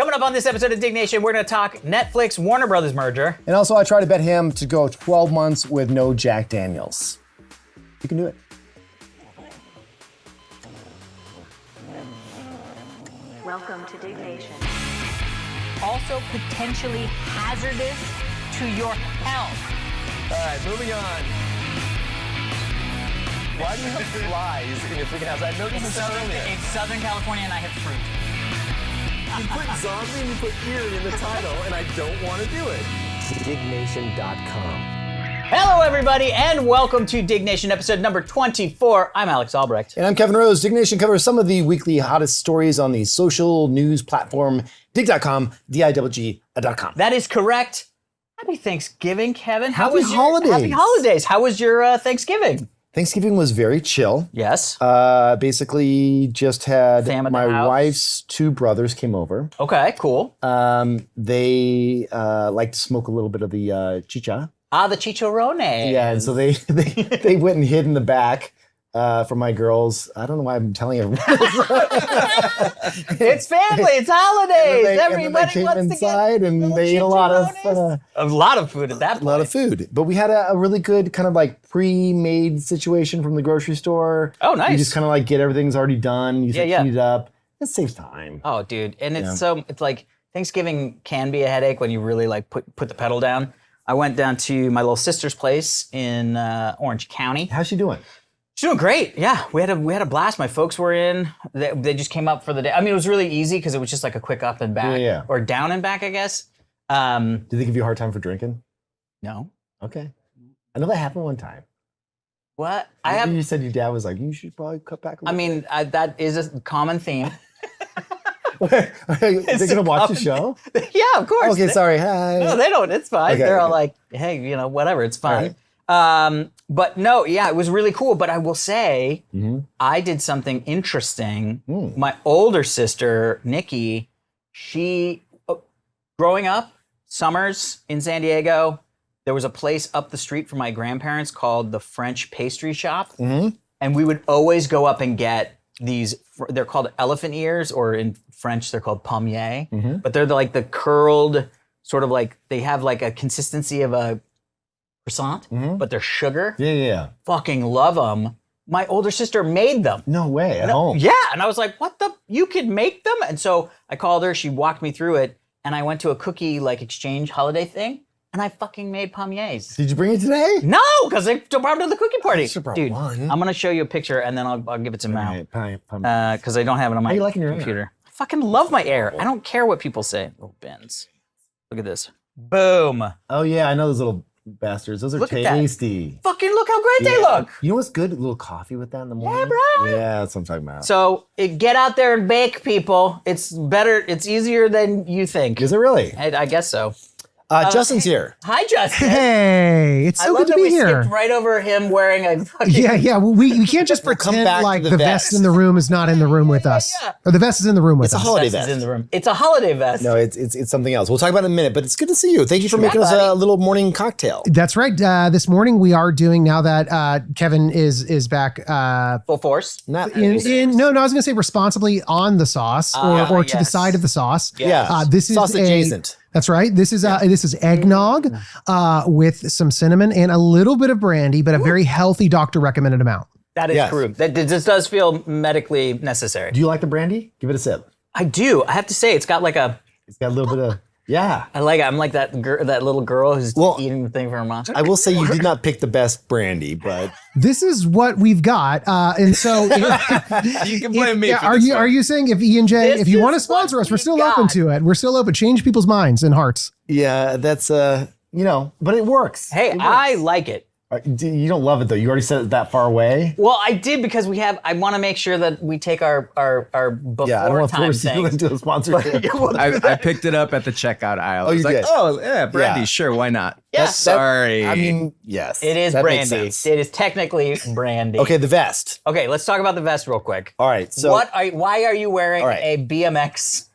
Coming up on this episode of Digg Nation, we're going to talk Netflix Warner Brothers merger. And also, I try to bet him to go 12 months with no Jack Daniels. You can do it. Welcome to Digg Nation. Also potentially hazardous to your health. All right, moving on. Why do you have flies in your freaking house? I noticed this earlier. It's Southern California and I have fruit. You put zombie and you put eerie in the title, and I don't want to do it. DiggNation.com. Hello, everybody, and welcome to Digg Nation episode number 24. I'm Alex Albrecht. And I'm Kevin Rose. Digg Nation covers some of the weekly hottest stories on the social news platform Digg.com, Digg.com. That is correct. Happy Thanksgiving, Kevin. Happy holidays. Happy holidays. How was your Thanksgiving? Thanksgiving was very chill. Yes. Basically, just had Fam at the my house. wife's two brothers came over. Okay, cool. They like to smoke a little bit of the chicha. Ah, the chicharrones. Yeah, and so they went and hid in the back for my girls. I don't know why I'm telling everyone. It's family. It's holidays. And then Everybody they came wants inside to get and little they ate a lot of food at that point. a lot of food. But we had a really good kind of like pre-made situation from the grocery store. Oh, nice. You just kind of like get everything's already done. You just Yeah. heat it up. It saves time. Oh, dude, and it's Yeah. it's like Thanksgiving can be a headache when you really like put the pedal down. I went down to my little sister's place in Orange County. How's she doing? She's doing great. Yeah, we had a blast. My folks were in. They just came up for the day. I mean, it was really easy because it was just like a quick up and back, Yeah. or down and back, I guess. Did they give you a hard time for drinking? No. Okay. I know that happened one time. What? You said your dad was like, you should probably cut back a I little. mean, that is a common theme. They're going to watch the show? Yeah, of course. Okay, sorry. Hi. No, they don't. It's fine. Okay, They're all okay. like, hey, whatever. It's fine. Right. But no, yeah, it was really cool. But I will say, Mm-hmm. I did something interesting. Mm. My older sister, Nikki, growing up, summers in San Diego, there was a place up the street from my grandparents called the French Pastry Shop. Mm-hmm. And we would always go up and get these, they're called elephant ears, or in French, they're called pommiers. Mm-hmm. But they're like the curled, sort of like, they have like a consistency of a croissant, but they're sugar. Yeah. Fucking love them. My older sister made them. No way, at home. Yeah, and I was like, what the? You could make them? And so I called her, she walked me through it, and I went to a cookie like exchange holiday thing, and I fucking made pommiers. Did you bring it today? No, because they brought them to the cookie party. should've brought Dude, one. I'm gonna show you a picture and then I'll give it to Mal. Right, Because I don't have it on my How you liking your computer. I fucking love my air. I don't care what people say. Little bins. Look at this. Boom. Oh yeah, I know those little bastards. Those are Look at that. tasty. Fucking look how great they Yeah. look. You know what's good? A little coffee with that in the morning. bro. Yeah, that's what I'm talking about. So get out there and bake, people. It's better. It's easier than you think. Is it really? I guess so. Justin's here. Hi, Justin. Hey, it's I so love good to that be we here. skipped right over him wearing a fucking... Yeah. Well, we can't just We'll come pretend back to like the the vest. vest in the room is not in the room with us, yeah. or the vest is in the room with It's a us. holiday Vest vest. is in the room. It's a holiday vest. No, it's something else. We'll talk about it in a minute, but it's good to see you. Thank you for making us buddy. a little morning cocktail. That's right. This morning we are doing, now that Kevin is back. Full force. Not No, I was going to say responsibly on the sauce, or to the yes. side of the sauce. yeah. This is sauce adjacent. That's right. This is eggnog with some cinnamon and a little bit of brandy, but a very healthy doctor recommended amount. That is Yes. true. This does feel medically necessary. Do you like the brandy? Give it a sip. I do. I have to say, it's got like a... It's got a little bit of yeah. I like it. I'm like that little girl who's Well, eating the thing for her mom. I will say you did not pick the best brandy, but This is what we've got, and so You can blame me. For are this you one. are you saying if E&J, This if you want to is what sponsor us, we're we've still got. open to it. We're still open. Change people's minds and hearts. yeah, that's but it works. Hey, It works. I like it. You don't love it though. You already said it that far away. Well, I did because I want to make sure that we take our before Yeah, I don't want to time force you things. into a sponsorship. I picked it up at the checkout aisle. Oh, I was you like, did? oh, yeah, brandy, Yeah. sure, why not? Yeah. Sorry. I mean, yes. It is that makes brandy. sense. It is technically brandy. Okay, the vest. Okay, let's talk about the vest real quick. All right. So Why are you wearing All right. a BMX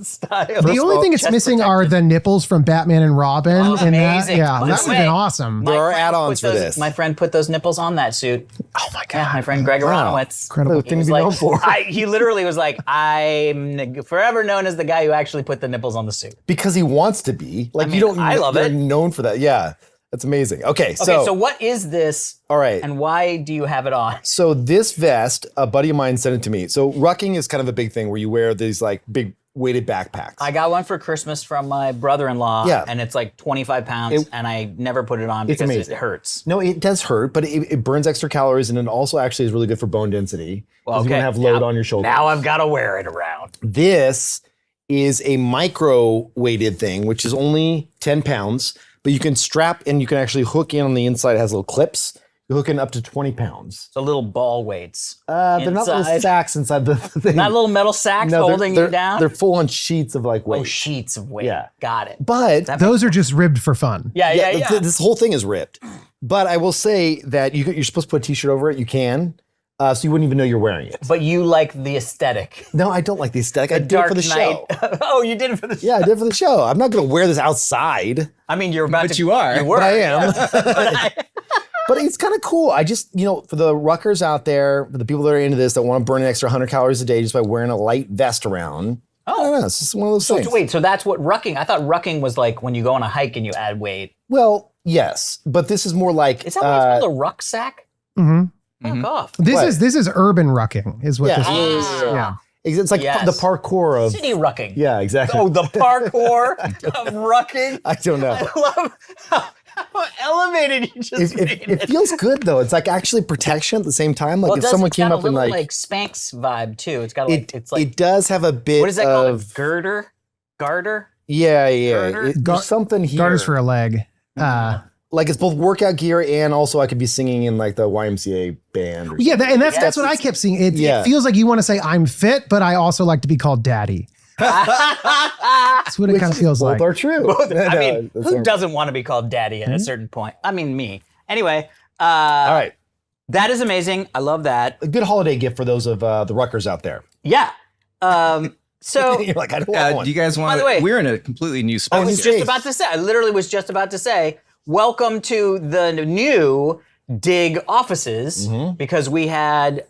style. The only thing it's Chest missing protector. are the nipples from Batman and Robin. Oh, and amazing. that By would the have way, been awesome. There are friend add-ons put for those- this. My friend put those nipples on that suit. Oh my God. Yeah, my friend Greg Aronowitz. Incredible. Thing to He was be like, known for. he literally was like, I'm forever known as the guy who actually put the nipples on the suit. Because he wants to be. Like, I mean, you don't I love you're it. known for that. Yeah. That's amazing. Okay, Okay, so what is this? all right. And why do you have it on? So this vest, a buddy of mine sent it to me. So rucking is kind of a big thing where you wear these like big weighted backpacks. I got one for Christmas from my brother-in-law, Yeah. and it's like 25 pounds, and I never put it on It's because it amazing. hurts. No, it does hurt, but it burns extra calories, and it also actually is really good for bone density. Because you don't have load on your shoulder. Now I've got to wear it around. This is a micro weighted thing, which is only 10 pounds, but you can strap and you can actually hook in on the inside. It has little clips. You hook in up to 20 pounds. So little ball weights. They're not little Inside. sacks inside the thing. Not little metal sacks No, holding you down? They're full on sheets of like weight. Oh, sheets of weight. Yeah. Got it. But Those are just ribbed for fun. Yeah. this whole thing is ripped. But I will say that you're supposed to put a t-shirt over it. You can. So you wouldn't even know you're wearing it. But you like the aesthetic. No, I don't like the aesthetic. I did it for the show. Oh, you did it for the show. Yeah, I did it for the show. I'm not going to wear this outside. I mean, you're about to. But you are. You were. But I am. But it's kind of cool. I just, for the ruckers out there, for the people that are into this, that want to burn an extra 100 calories a day just by wearing a light vest around. I don't know. It's just one of those things. Wait, so that's what rucking, I thought rucking was like when you go on a hike and you add weight. Well, yes. But this is more like. Is that what it's called, a rucksack? Mm-hmm. Fuck off. This is urban rucking, is what Yeah. this is. Yeah. It's like Yes. the parkour of. City rucking. Yeah, exactly. Oh, the parkour of rucking. I don't know. I love how elevated you just made It feels good though. It's like actually protection at the same time. Like if someone came up and like like Spanx vibe too. It's got like it's like it does have a bit. what is that of, called? Garter? Yeah. Garter? There's something here. Garters for a leg. Like it's both workout gear and also I could be singing in like the YMCA band. Or Yeah, something. that's what I kept seeing. It Yeah. feels like you want to say I'm fit, but I also like to be called daddy. That's what it kind of feels Both like. are true. I mean, That's who right. doesn't want to be called daddy at a certain point? I mean, me. Anyway, All right. that is amazing. I love that. A good holiday gift for those of the ruckers out there. Yeah. So You're like, I don't want one. Do you guys want the way- we're in a completely new I space. was new just space. about to say, I literally was just about to say, welcome to the new Digg offices, because we had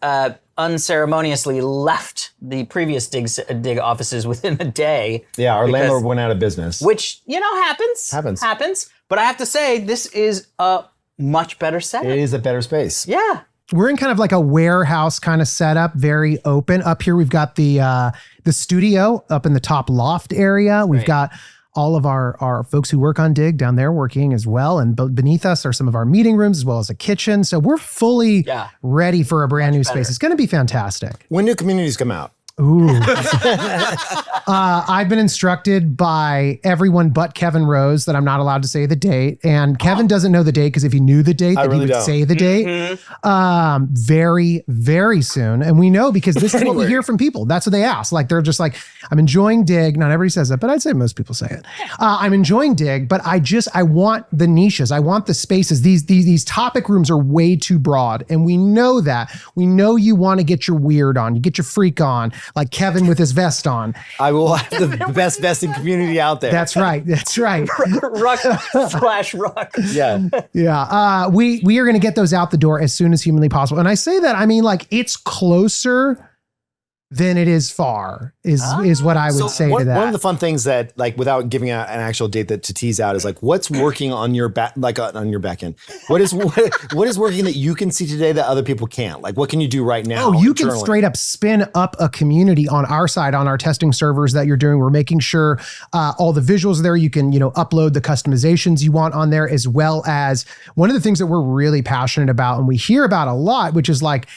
unceremoniously left the previous Digg offices within a day. Yeah, our because- landlord went out of business. Which, happens. Happens. But I have to say, this is a much better setup. It is a better space. Yeah. We're in kind of like a warehouse kind of setup, very open. Up here, we've got the studio up in the top loft area. We've got all of our folks who work on Digg down there working as well. And beneath us are some of our meeting rooms as well as a kitchen. So we're fully ready for a brand new space. It's going to be fantastic. When do communities come out? Ooh. I've been instructed by everyone but Kevin Rose that I'm not allowed to say the date. And Kevin doesn't know the date because if he knew the date, then really he would don't. say the date. Very, very soon. And we know because this is what we hear from people. That's what they ask. Like they're just like, I'm enjoying Digg. Not everybody says that, but I'd say most people say it. I'm enjoying Digg, but I want the niches. I want the spaces. These topic rooms are way too broad. And we know that. We know you want to get your weird on, you get your freak on, like Kevin with his vest on. I will have the best vesting community out there. That's right. That's right. Ruck. Yeah. Yeah. We are going to get those out the door as soon as humanly possible. And I say that, I mean, like it's closer than it is far is what I would say to that. One of the fun things that, like, without giving out an actual date to tease out, is like, what's working on your back, on your back end? What is working that you can see today that other people can't? Like, what can you do right now? Oh, you can internally? straight up spin up a community on our side, on our testing servers that you're doing. We're making sure all the visuals are there. You can, upload the customizations you want on there, as well as one of the things that we're really passionate about and we hear about a lot, which is like,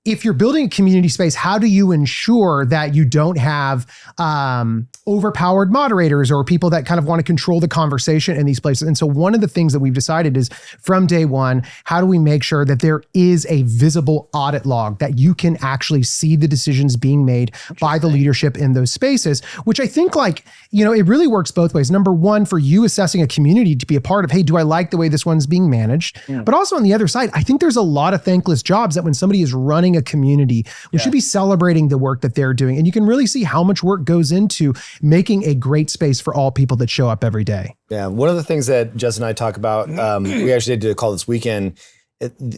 if you're building a community space, how do you ensure that you don't have overpowered moderators or people that kind of want to control the conversation in these places? And so one of the things that we've decided is from day one, how do we make sure that there is a visible audit log that you can actually see the decisions being made by the leadership in those spaces, which I think it really works both ways. Number one, for you assessing a community to be a part of, hey, do I like the way this one's being managed? But also on the other side, I think there's a lot of thankless jobs that when somebody is running a a community. We should be celebrating the work that they're doing. And you can really see how much work goes into making a great space for all people that show up every day. Yeah, one of the things that Justin and I talk about, we actually did a call this weekend.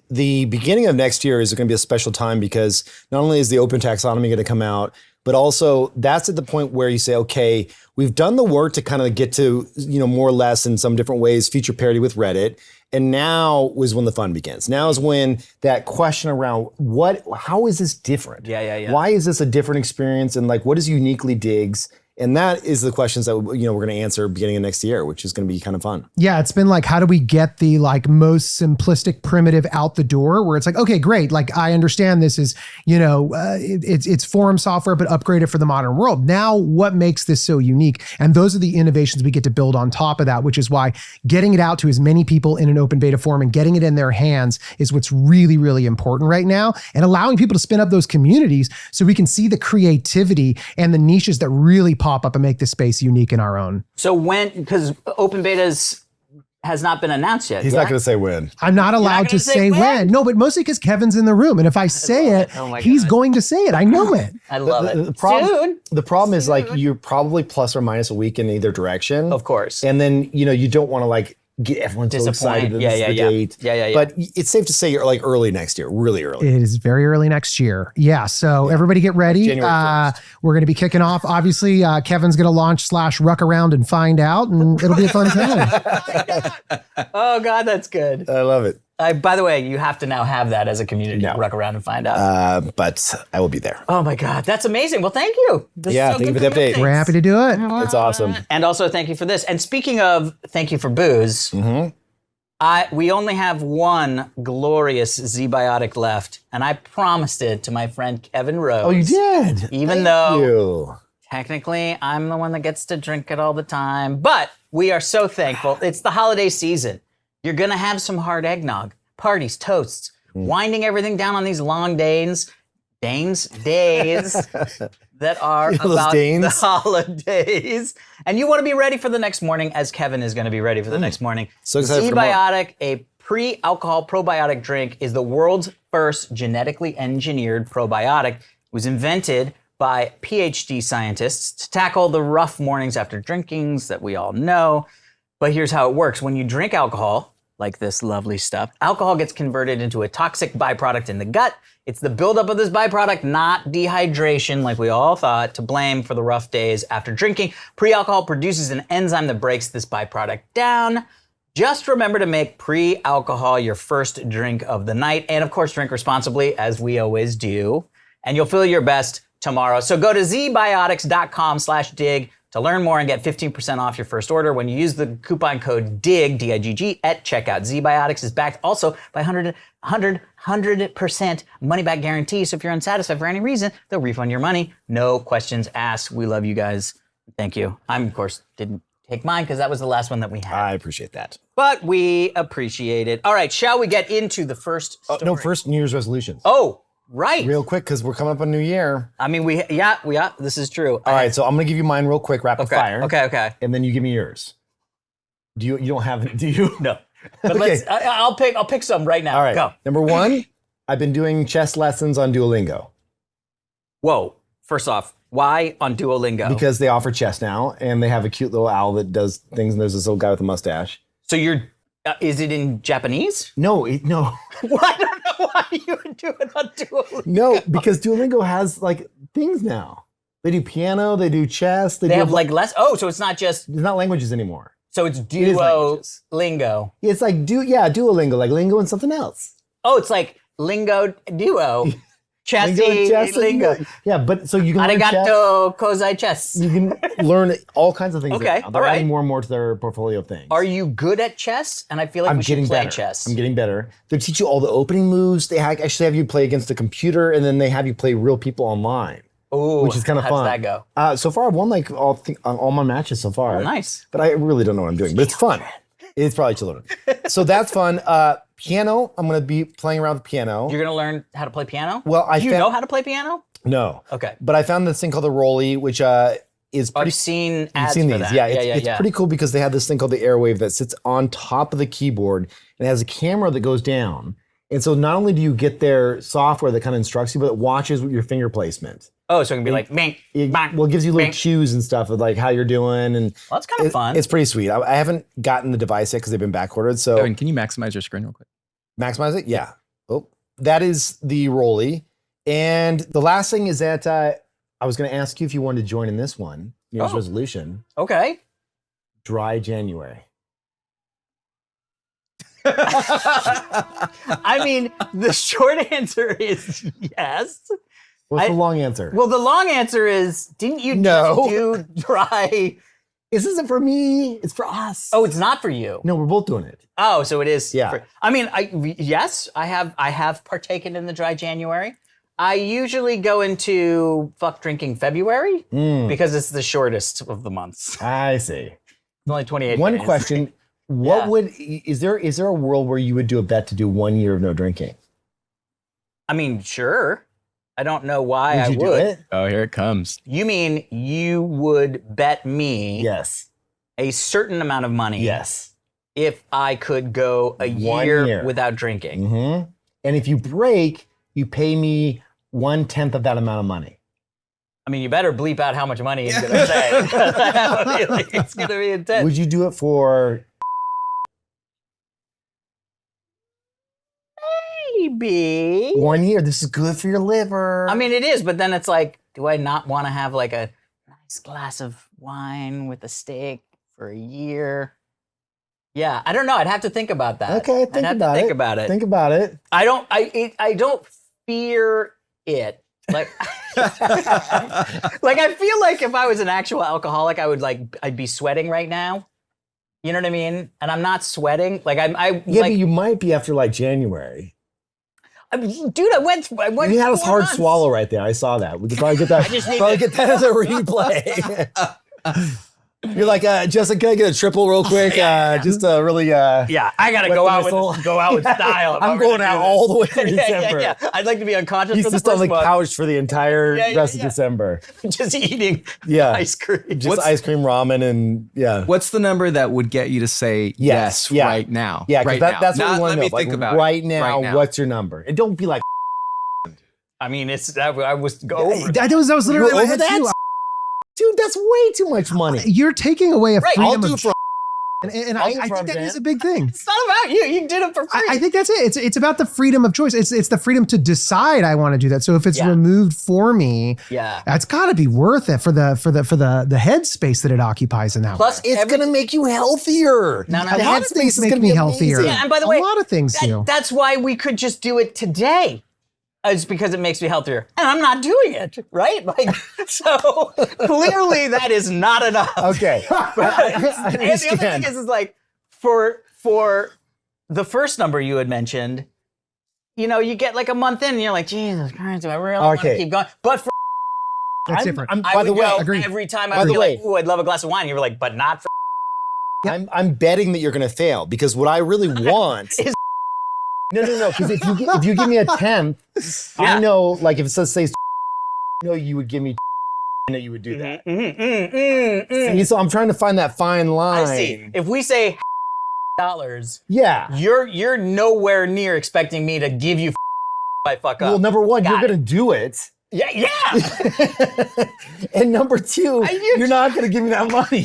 The beginning of next year is going to be a special time because not only is the open taxonomy going to come out, but also that's at the point where you say, okay, we've done the work to kind of get to, more or less in some different ways, feature parity with Reddit. And now is when the fun begins. Now is when that question around how is this different? Yeah. Why is this a different experience? And like, what is uniquely Digg's? And that is the questions that we're going to answer beginning of next year, which is going to be kind of fun. Yeah, it's been like, how do we get the most simplistic primitive out the door? Where it's like, okay, great. Like I understand this is, it's forum software, but upgraded for the modern world. Now, what makes this so unique? And those are the innovations we get to build on top of that, which is why getting it out to as many people in an open beta form and getting it in their hands is what's really, really important right now. And allowing people to spin up those communities so we can see the creativity and the niches that really pop up and make this space unique in our own. So because open betas has not been announced yet. He's not going to say when. I'm not allowed to say when. No, but mostly because Kevin's in the room. And if I say it, he's going to say it. I know it. I love it. The problem is like you're probably plus or minus a week in either direction. Of course. And then, you don't want to get everyone so excited that this is the date. Yeah. But it's safe to say you're like early next year, really early. It is very early next year. Yeah. So everybody get ready. January 1st. We're going to be kicking off. Obviously, Kevin's going to launch /ruck around and find out, and it'll be a fun time. Oh God, that's good. I love it. By the way, you have to now have that as a community. Ruck around and find out. But I will be there. Oh my God, that's amazing. Well, thank you. This is so thank you good for the update. We're happy to do it. It's awesome. And also thank you for this. And speaking of thank you for booze, we only have one glorious ZBiotic left, and I promised it to my friend Kevin Rose. Oh, you did? Even though technically I'm the one that gets to drink it all the time. But we are so thankful. It's the holiday season. You're going to have some hard eggnog, parties, toasts, winding everything down on these long days that are about the holidays. And you want to be ready for the next morning, as Kevin is going to be ready for the next morning. So excited for ZBiotic, a pre-alcohol probiotic drink, is the world's first genetically engineered probiotic. It was invented by PhD scientists to tackle the rough mornings after drinkings that we all know. But here's how it works. When you drink alcohol, like this lovely stuff, alcohol gets converted into a toxic byproduct in the gut. It's the buildup of this byproduct, not dehydration, like we all thought, to blame for the rough days after drinking. Pre-alcohol produces an enzyme that breaks this byproduct down. Just remember to make pre-alcohol your first drink of the night. And of course, drink responsibly, as we always do. And you'll feel your best tomorrow. So go to zbiotics.com/dig to learn more and get 15% off your first order when you use the coupon code DIGG, D-I-G-G, at checkout. ZBiotics is backed also by 100% money-back guarantee. So if you're unsatisfied for any reason, they'll refund your money. No questions asked. We love you guys. Thank you. I, of course, didn't take mine because that was the last one that we had. I appreciate that. But we appreciate it. All right, shall we get into the first story? No, first New Year's resolutions. Oh, right. Real quick, because we're coming up on New Year. I mean, we this is true. All right, so I'm going to give you mine real quick, rapid fire. Okay. And then you give me yours. You don't have it, do you? No. But I'll pick some right now. All right. Go. Number one, I've been doing chess lessons on Duolingo. Whoa. First off, why on Duolingo? Because they offer chess now, and they have a cute little owl that does things, and there's this little guy with a mustache. So is it in Japanese? No. Well, I don't know why you would do it on Duolingo. No, because Duolingo has like things now. They do piano, they do chess. They have like less. Oh, so it's not just. It's not languages anymore. So it's Duolingo. It's like Duolingo, like lingo and something else. Oh, it's like lingo duo. Chessy lingo. Yeah, but so you can learn Arigato kozai chess. You can learn all kinds of things. Okay, They're adding more and more to their portfolio of things. Are you good at chess? And I feel like we should play chess. I'm getting better. They teach you all the opening moves. They actually have you play against the computer, and then they have you play real people online. Ooh, which is kind of fun. How does that go? So far, I've won like all my matches so far. Oh, nice. But I really don't know what I'm doing. But it's fun. It's probably children. So that's fun. Piano, I'm going to be playing around with piano. You're going to learn how to play piano? Well, Do you know how to play piano? No. Okay. But I found this thing called the Rolly, which is pretty... I've seen ads for these. That. Yeah, it's pretty cool because they have this thing called the Airwave that sits on top of the keyboard and it has a camera that goes down. And so not only do you get their software that kind of instructs you, but it watches your finger placement. Oh, so it can be like, bang, bang, Well, it gives you little bang. cues and stuff of like how you're doing. And Well, that's kind of fun. It's pretty sweet. I haven't gotten the device yet because they've been backordered. So Kevin, can you maximize your screen real quick? maximize it? Yeah. Oh, that is the Rolly. And the last thing is that I was going to ask you if you wanted to join in this one. New Year's resolution. Okay. Dry January. I mean, the short answer is yes. What's the long answer? Well, the long answer is, didn't you No. just do dry? This isn't for me. It's for us. Oh, it's not for you. No, we're both doing it. Oh, so it is. Yeah. I mean, yes, I have partaken in the dry January. I usually go into fuck drinking February because it's the shortest of the months. I see. It's only 28 One days. question. Is there a world where you would do a bet to do 1 year of no drinking? I mean, sure. I don't know why Would I you do would. it? Oh, here it comes. You mean you would bet me Yes. a certain amount of money Yes. if I could go a 1 year year. without drinking? Mm-hmm. And if you break, you pay me 1/10 of that amount of money. I mean, you better bleep out how much money he's going to say. It's going to be intense. Would you do it for? Maybe. 1 year. This is good for your liver. I mean, it is, but then it's like, do I not want to have like a nice glass of wine with a steak for a year? Yeah, I don't know. I'd have to think about that. okay, I'd think have about to it. think about it. Think about it. I don't fear it. Like, like I feel like if I was an actual alcoholic, I'd be sweating right now. You know what I mean? And I'm not sweating. Like Yeah, but you might be after like January. Dude, I went. You had a 4 hard months. swallow right there. I saw that. We could probably get that. just need Probably to- get that as a replay. You're like, Jessica, can I get a triple real quick? Just really. Yeah, I gotta Wet go the out whistle. with style. if I'm we're going gonna out do all the way this. through December. Yeah. I'd like to be unconscious He's for the just on first the month, couch for the entire Yeah, rest of yeah. December. just eating Yeah. ice cream. Just ice cream, ramen, and yeah. What's the number that would get you to say yes, yeah. right now? Yeah, because right now. that's what Not, we want let to know. me Like, think about right it. now, what's your number? And don't be like, I mean, I was over. That was literally You're my over head that? too. dude, that's way too much money. You're taking away a Right, I'll freedom do of for. and I'll I do think for that $100. is a big thing. It's not about you. You did it for free. I think that's it. It's about the freedom of choice. It's the freedom to decide I want to do that. So if it's Yeah. removed for me, Yeah. that's got to be worth it for the head space that it occupies in that. Plus, way. It's gonna make you healthier. No, no, The a lot of headspace things is make gonna me be healthier. amazing. Yeah, and by the way, a lot of things do. that's why we could just do it today. It's because it makes me healthier, and I'm not doing it, right? Like, so clearly that is not enough. Okay. And the other thing is like for the first number you had mentioned, you know, you get like a month in and you're like, Jesus Christ, do I really want to Okay. keep going? But for That's different. I by would the way, go agreed. every time By I would the be way- like, ooh, I'd love a glass of wine. You were like, but not for I'm betting that you're gonna fail because what I really want Is- no. Because if you give me a 10th, Yeah. I know like if it says say, you would give me. I know you would do that. See, so I'm trying to find that fine line. I see. If we say dollars, Yeah. you're nowhere near expecting me to give you if I fuck up. Well, number one, Got you're it. gonna do it. Yeah. And number two, you- you're not gonna give me that money.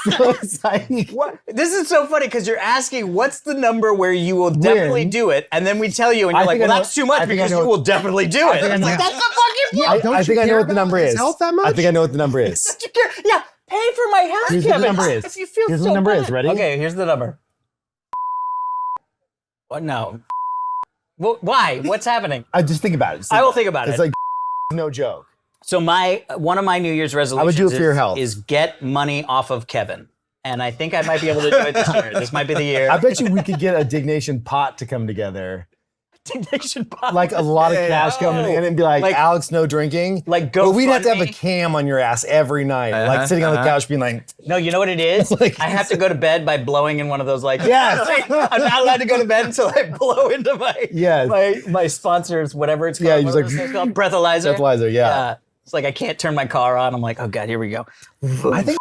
So it's like, What? This is so funny because you're asking what's the number where you will definitely When? do it, and then we tell you, and I you're like, think well, I know- that's too I much think I because know- you will definitely do it. think I It's know- like, that's the fucking point. Don't I you think I know care what the about number his is. health that much? I think I know what the number is. Don't you care? Yeah, pay for my hair, Here's what the Kevin. number is. If you feel Here's what so the number bad. is. Ready? Okay, here's the number. What? No. Well, why? What's happening? I just think about it. Just I will think about It's it. like no joke. So one of my New Year's resolutions do it for your health. is get money off of Kevin. And I think I might be able to do it this year. This might be the year. I bet you we could get a Dignation pot to come together. Dignation pot. Like a lot of cash coming in and be like, Like- Alex, no drinking. Like But we'd have to have a GoFundMe. cam on your ass every night. Like sitting on the couch being like, No, you know what it is? Like- I have to go to bed by blowing in one of those like. Yes. I'm not allowed to go to bed until I blow into my Yes. my sponsors, whatever it's called. Yeah, you're whatever like- it's called. Breathalyzer. Breathalyzer, yeah. It's like I can't turn my car on. I'm like, oh god, here we go. I think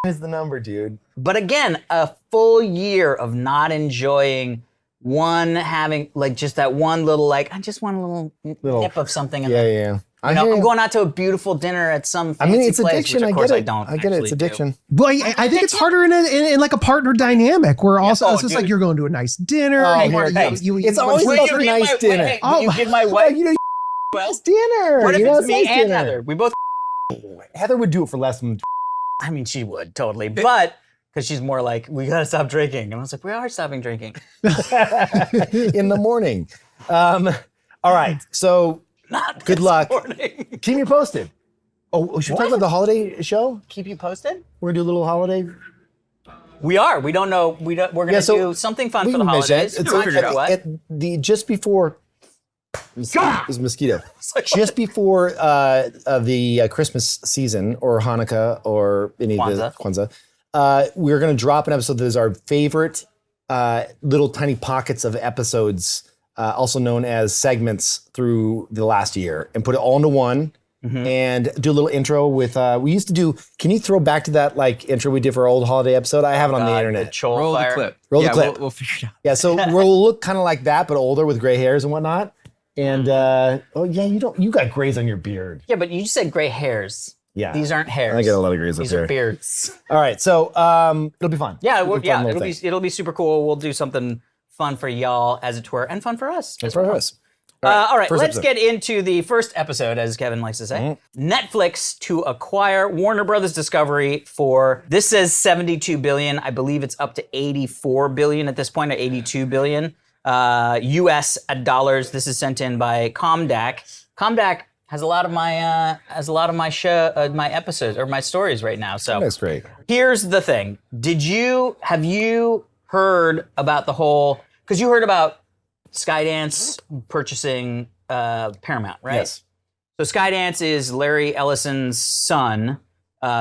is the number, dude. But again, a full year of not enjoying one having like just that one little like I just want a little nip of something. In there. Yeah. You know, I'm going out to a beautiful dinner at some fancy it's place, addiction. which of I course get it. I don't. I get it. It's actually do. addiction. Well, I think it's harder in like a partner dynamic where also it's just like you're going to a nice dinner. and it's always about a nice dinner. Wait, will you give my wife nice dinner. What if you know, it's me nice and dinner. Heather? We both. Heather would do it for less than. I mean, she would totally, but because she's more like, we gotta stop drinking, and I was like, we are stopping drinking in the morning. All right, so Not good this luck. morning. Keep me posted. Oh, should we talk about the holiday show? Keep you posted. We're gonna do a little holiday. We are. We don't know. We're gonna do something fun we for the can mention holidays. it. It's We'll figure it out. just before. This is a mosquito. Just before the Christmas season or Hanukkah or any of the Kwanzaa, we're going to drop an episode that is our favorite little tiny pockets of episodes, also known as segments through the last year, and put it all into one. And do a little intro with. We used to do. Can you throw back to that like intro we did for our old holiday episode? I have it on the internet. Roll the clip. Roll the clip. We'll figure it out. Yeah, so we'll look kind of like that, but older with gray hairs and whatnot. And you got grays on your beard. Yeah, but you just said gray hairs. Yeah, these aren't hairs. I get a lot of grays These up are there. beards. All right, so it'll be fun. Yeah, It'll be it'll be super cool. We'll do something fun for y'all, as it were, and fun for us. It's for us. All right, first let's episode. get into the first episode, as Kevin likes to say. Netflix to acquire Warner Brothers Discovery for, this says 72 billion. I believe it's up to 84 billion at this point, or 82 billion US dollars. This is sent in by Comdac. Comdac has a lot of my my episodes or my stories right now. So That's great. here's the thing. Have you heard about the whole, because you heard about Skydance purchasing Paramount, right? Yes. So Skydance is Larry Ellison's son,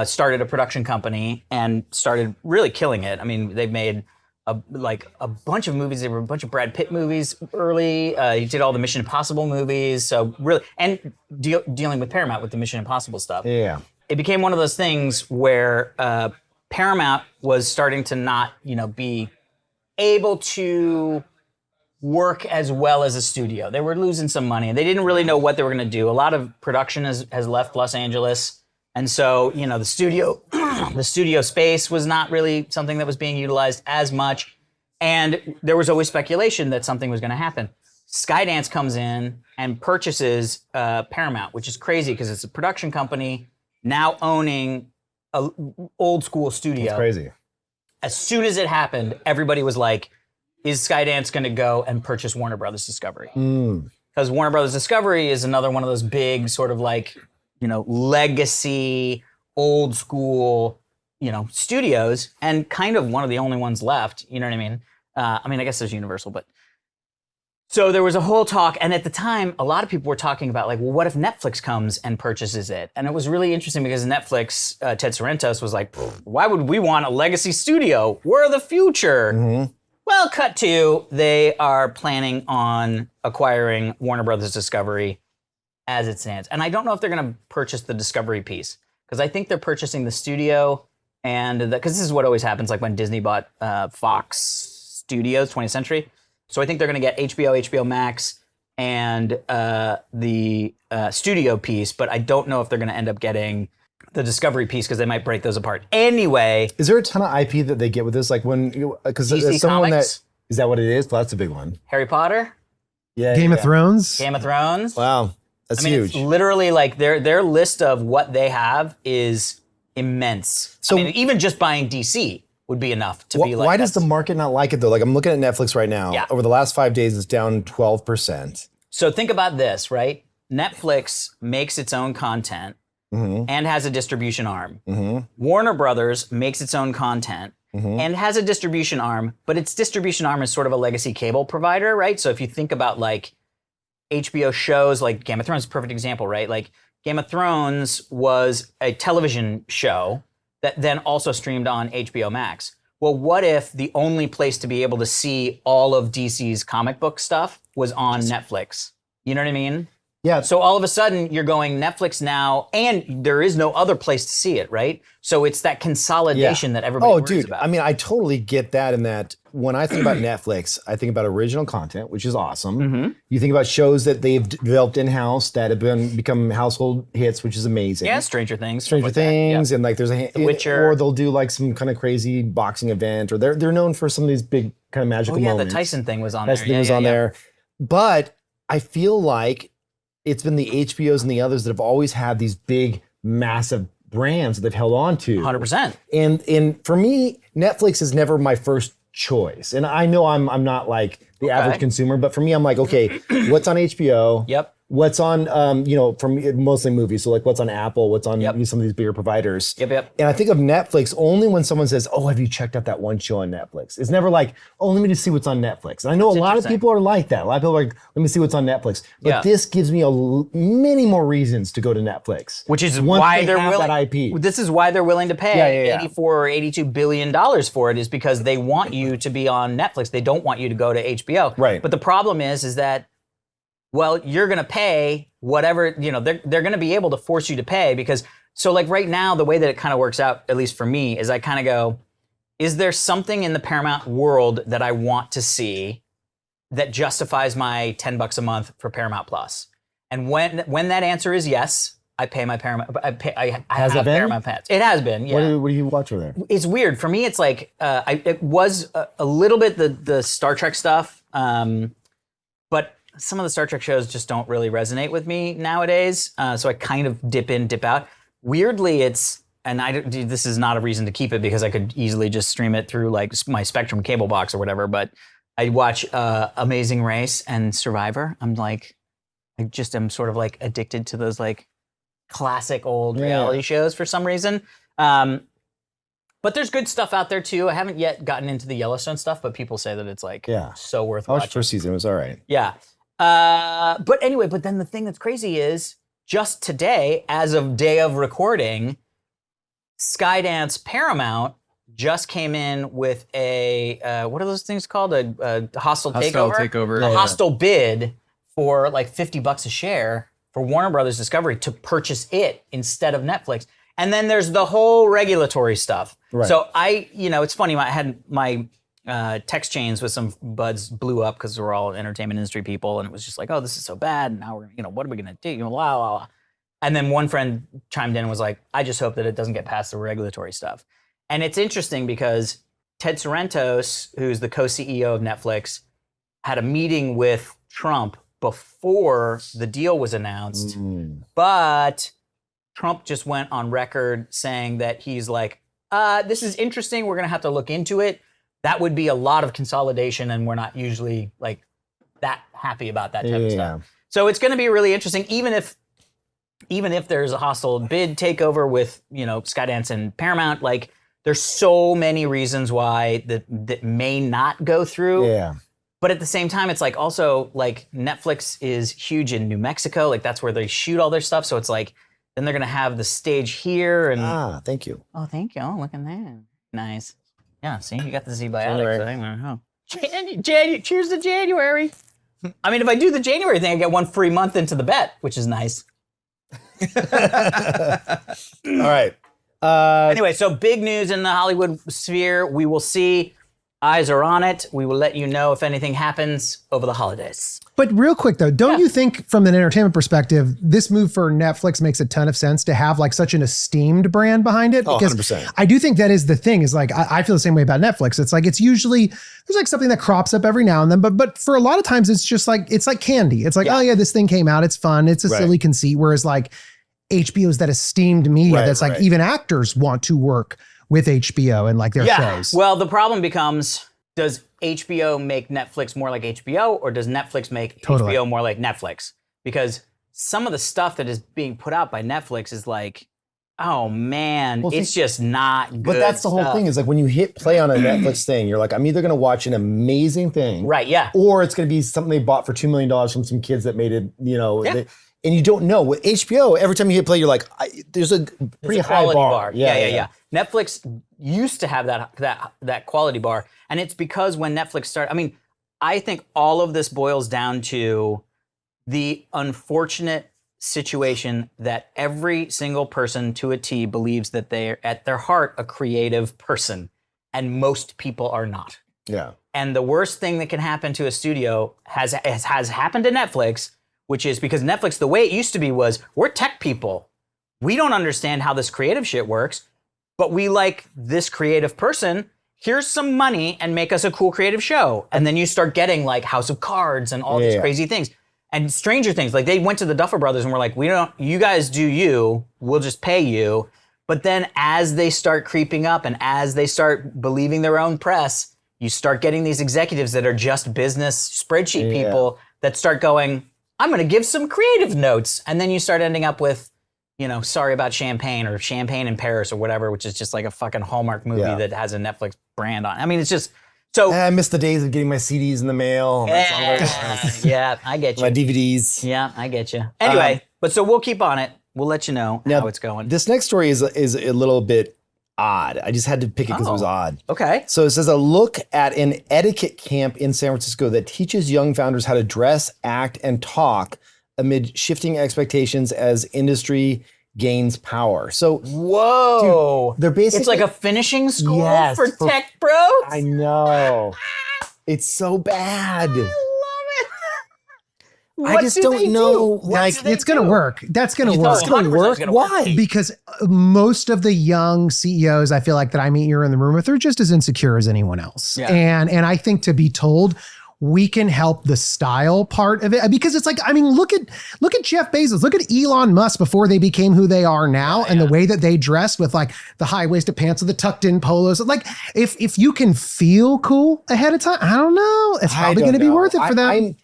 started a production company and started really killing it. I mean, they've made a bunch of movies. There were a bunch of Brad Pitt movies early. He did all the Mission Impossible movies. So really, and dealing with Paramount with the Mission Impossible stuff. Yeah. It became one of those things where Paramount was starting to not, be able to work as well as a studio. They were losing some money, and they didn't really know what they were going to do. A lot of production has left Los Angeles, and so the studio the studio space was not really something that was being utilized as much, and there was always speculation that something was going to happen. Skydance comes in and purchases Paramount, which is crazy because it's a production company now owning a old school studio. It's crazy. As soon as it happened, everybody was like, is Skydance going to go and purchase Warner Brothers Discovery? Because Warner Brothers Discovery is another one of those big sort of like, legacy, old school, studios, and kind of one of the only ones left. You know what I mean? I guess there's Universal, but. So there was a whole talk, and at the time, a lot of people were talking about like, well, what if Netflix comes and purchases it? And it was really interesting because Netflix, Ted Sarantos was like, why would we want a legacy studio? We're the future. Well, cut to, they are planning on acquiring Warner Brothers Discovery as it stands. And I don't know if they're going to purchase the Discovery piece, because I think they're purchasing the studio, and because this is what always happens, like when Disney bought Fox Studios, 20th Century. So I think they're going to get HBO Max, and the studio piece, but I don't know if they're going to end up getting the Discovery piece because they might break those apart. Anyway. Is there a ton of IP that they get with this? Like because DC someone Comics? is that what it is? Well, that's a big one. Harry Potter? Yeah. Game of Thrones. Game of Thrones? Wow. That's huge. It's literally like their list of what they have is immense. So even just buying DC would be enough to be like. Why does the market not like it though? Like I'm looking at Netflix right now. Yeah. Over the last 5 days, it's down 12%. So think about this, right? Netflix makes its own content and has a distribution arm. Warner Brothers makes its own content and has a distribution arm, but its distribution arm is sort of a legacy cable provider, right? So if you think about like HBO shows, like Game of Thrones is a perfect example, right? Like Game of Thrones was a television show that then also streamed on HBO Max. Well, what if the only place to be able to see all of DC's comic book stuff was on Netflix? You know what I mean? Yeah. So all of a sudden you're going Netflix now, and there is no other place to see it, right? So it's that consolidation that everybody worries about. I mean, I totally get that in that when I think about Netflix, I think about original content, which is awesome. Mm-hmm. You think about shows that they've developed in-house that have become household hits, which is amazing. Yeah, Stranger Things. Stranger Things, and like there's The Witcher. or they'll do like some kind of crazy boxing event, or they're known for some of these big kind of magical moments. The Tyson thing was on Tyson there. thing was on there. But I feel like it's been the HBOs and the others that have always had these big, massive brands that they've held on to. 100%. And for me, Netflix is never my first choice. And I know I'm not like the average consumer, but for me, I'm like, okay, what's on HBO? Yep. What's on, from mostly movies. So like what's on Apple, what's on some of these bigger providers. Yep. And I think of Netflix only when someone says, oh, have you checked out that one show on Netflix? It's never like, oh, let me just see what's on Netflix. And I know a lot of people are like that. A lot of people are like, let me see what's on Netflix. But this gives me many more reasons to go to Netflix. Which is once why they they're have willing. That IP. This is why they're willing to pay Yeah. 84 or 82 billion dollars for it, is because they want you to be on Netflix. They don't want you to go to HBO. Right. But the problem is that, well, you're going to pay whatever, they're going to be able to force you to pay because, so like right now, the way that it kind of works out, at least for me, is I kind of go, is there something in the Paramount world that I want to see that justifies my $10 a month for Paramount Plus? And when that answer is yes, I pay my Paramount. I Has have it been? Paramount Pets. It has been. Yeah. What do you watch over there? It's weird for me. It's like it was a little bit the Star Trek stuff, but some of the Star Trek shows just don't really resonate with me nowadays. So I kind of dip in, dip out. Weirdly, this is not a reason to keep it because I could easily just stream it through like my Spectrum cable box or whatever. But I watch Amazing Race and Survivor. I'm sort of like addicted to those like classic old reality shows for some reason. But there's good stuff out there too. I haven't yet gotten into the Yellowstone stuff, but people say that it's like so worth I watched watching. the first season. It was all right. Yeah. But anyway, but then the thing that's crazy is just today, as of day of recording, Skydance Paramount just came in with a, what are those things called? A hostile takeover? A hostile bid for like $50 a share for Warner Brothers Discovery to purchase it instead of Netflix. And then there's the whole regulatory stuff. Right. So it's funny, I had my text chains with some buds blew up because we're all entertainment industry people, and it was just like, oh, this is so bad. And now we're, what are we gonna do? Blah, blah, blah. And then one friend chimed in and was like, I just hope that it doesn't get past the regulatory stuff. And it's interesting because Ted Sarantos, who's the co-CEO of Netflix, had a meeting with Trump before the deal was announced, but Trump just went on record saying that he's like, this is interesting. We're gonna have to look into it. That would be a lot of consolidation, and we're not usually like that happy about that type of stuff. So it's going to be really interesting, even if there's a hostile bid takeover with Skydance and Paramount. Like, there's so many reasons why that may not go through. Yeah. But at the same time, it's like also like Netflix is huge in New Mexico. Like that's where they shoot all their stuff. So it's like then they're going to have the stage here. And thank you. Oh, thank you. Oh, look at that. Nice. Yeah, see, you got the ZBiotics. Cheers to January. I mean, if I do the January thing, I get one free month into the bet, which is nice. All right. Anyway, so big news in the Hollywood sphere. We will see. Eyes are on it. We will let you know if anything happens over the holidays. But real quick though, don't you think from an entertainment perspective, this move for Netflix makes a ton of sense to have like such an esteemed brand behind it? Oh, because 100%. I do think that is the thing is like, I feel the same way about Netflix. It's like, it's usually, there's like something that crops up every now and then, but for a lot of times it's just like, it's like candy. It's like, oh yeah, this thing came out. It's fun. It's a silly conceit. Whereas like HBO is that esteemed media that's like even actors want to work with HBO and like their shows. Well, the problem becomes, does HBO make Netflix more like HBO, or does Netflix make HBO more like Netflix? Because some of the stuff that is being put out by Netflix is like, oh man, it's just not good. But that's the whole thing is like when you hit play on a Netflix thing, you're like, I'm either going to watch an amazing thing. Right, yeah. Or it's going to be something they bought for $2 million from some kids that made it, and you don't know. With HBO, every time you hit play, you're like, there's a pretty high bar. Yeah. Netflix used to have that quality bar, and it's because when Netflix started, I mean, I think all of this boils down to the unfortunate situation that every single person to a T believes that they're at their heart a creative person, and most people are not. Yeah. And the worst thing that can happen to a studio has happened to Netflix, which is because Netflix, the way it used to be was, we're tech people. We don't understand how this creative shit works, but we like this creative person. Here's some money and make us a cool creative show. And then you start getting like House of Cards and all these crazy things. And Stranger Things, like they went to the Duffer Brothers and were like, you guys do you, we'll just pay you. But then as they start creeping up and as they start believing their own press, you start getting these executives that are just business spreadsheet people that start going, I'm going to give some creative notes. And then you start ending up with, Sorry About Champagne or Champagne in Paris or whatever, which is just like a fucking Hallmark movie that has a Netflix brand on. I mean, it's just so. I miss the days of getting my CDs in the mail. Yeah, I get you. My DVDs. Yeah, I get you. Anyway, so we'll keep on it. We'll let you know how it's going. This next story is a little bit odd. I just had to pick it because it was odd. Okay. So it says a look at an etiquette camp in San Francisco that teaches young founders how to dress, act, and talk amid shifting expectations as industry gains power. So, whoa, dude, they're basically, it's like a finishing school for tech bros. I know. It's so bad. I just don't know. Like, it's going to work. That's going to work. It's going to work. Why? Because most of the young CEOs I feel like that I meet you're in the room with are just as insecure as anyone else. Yeah. And I think to be told we can help the style part of it, because it's like, I mean, look at Jeff Bezos, look at Elon Musk before they became who they are now, and the way that they dressed with like the high-waisted pants with the tucked in polos. Like if you can feel cool ahead of time, I don't know. It's probably going to be worth it for them.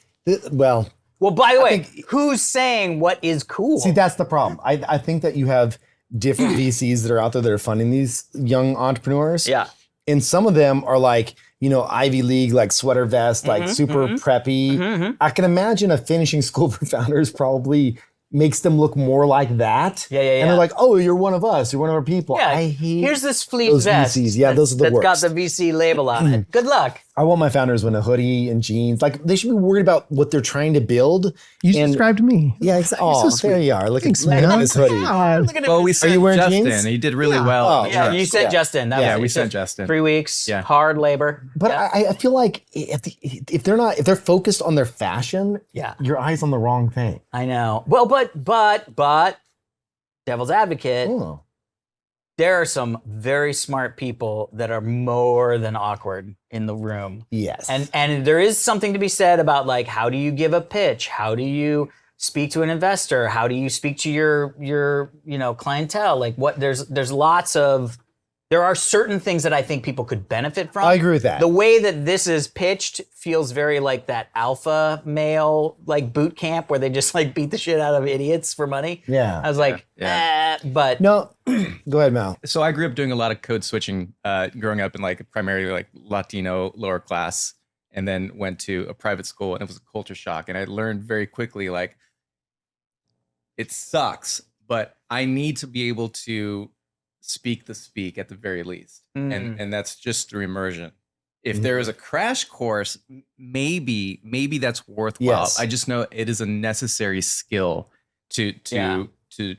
Well, by the way, who's saying what is cool? See, that's the problem. I think that you have different VCs that are out there that are funding these young entrepreneurs. Yeah. And some of them are like, Ivy League, like sweater vest, like super preppy. I can imagine a finishing school for founders probably makes them look more like that. Yeah. And they're like, oh, you're one of us. You're one of our people. Yeah. I hate Here's this fleece those vest. VCs. Yeah, those are the worst. That's got the VC label on it. Good luck. I want my founders in a hoodie and jeans. Like, they should be worried about what they're trying to build. You just described me. Yeah, exactly. Oh, so there you are. Look at man. this hoodie. Look at Well, we sent you wearing Justin. jeans? He did really well. Oh, Yeah, you sent Justin. we sent Justin. 3 weeks. Yeah. Hard labor. But I feel like if they're focused on their fashion, your eye's on the wrong thing. I know. Well, but devil's advocate, Oh. there are some very smart people that are more than awkward in the room. Yes. And there is something to be said about like, how do you give a pitch? How do you speak to an investor? How do you speak to your clientele? Like there are certain things that I think people could benefit from. I agree with that. The way that this is pitched feels very like that alpha male like boot camp where they just like beat the shit out of idiots for money. Yeah. I was like, but No, go ahead, Mal. So I grew up doing a lot of code switching, growing up in like primarily like Latino lower class, and then went to a private school, and it was a culture shock. And I learned very quickly, like, it sucks, but I need to be able to speak the speak at the very least. And that's just through immersion. If there is a crash course, maybe that's worthwhile. Yes. I just know it is a necessary skill to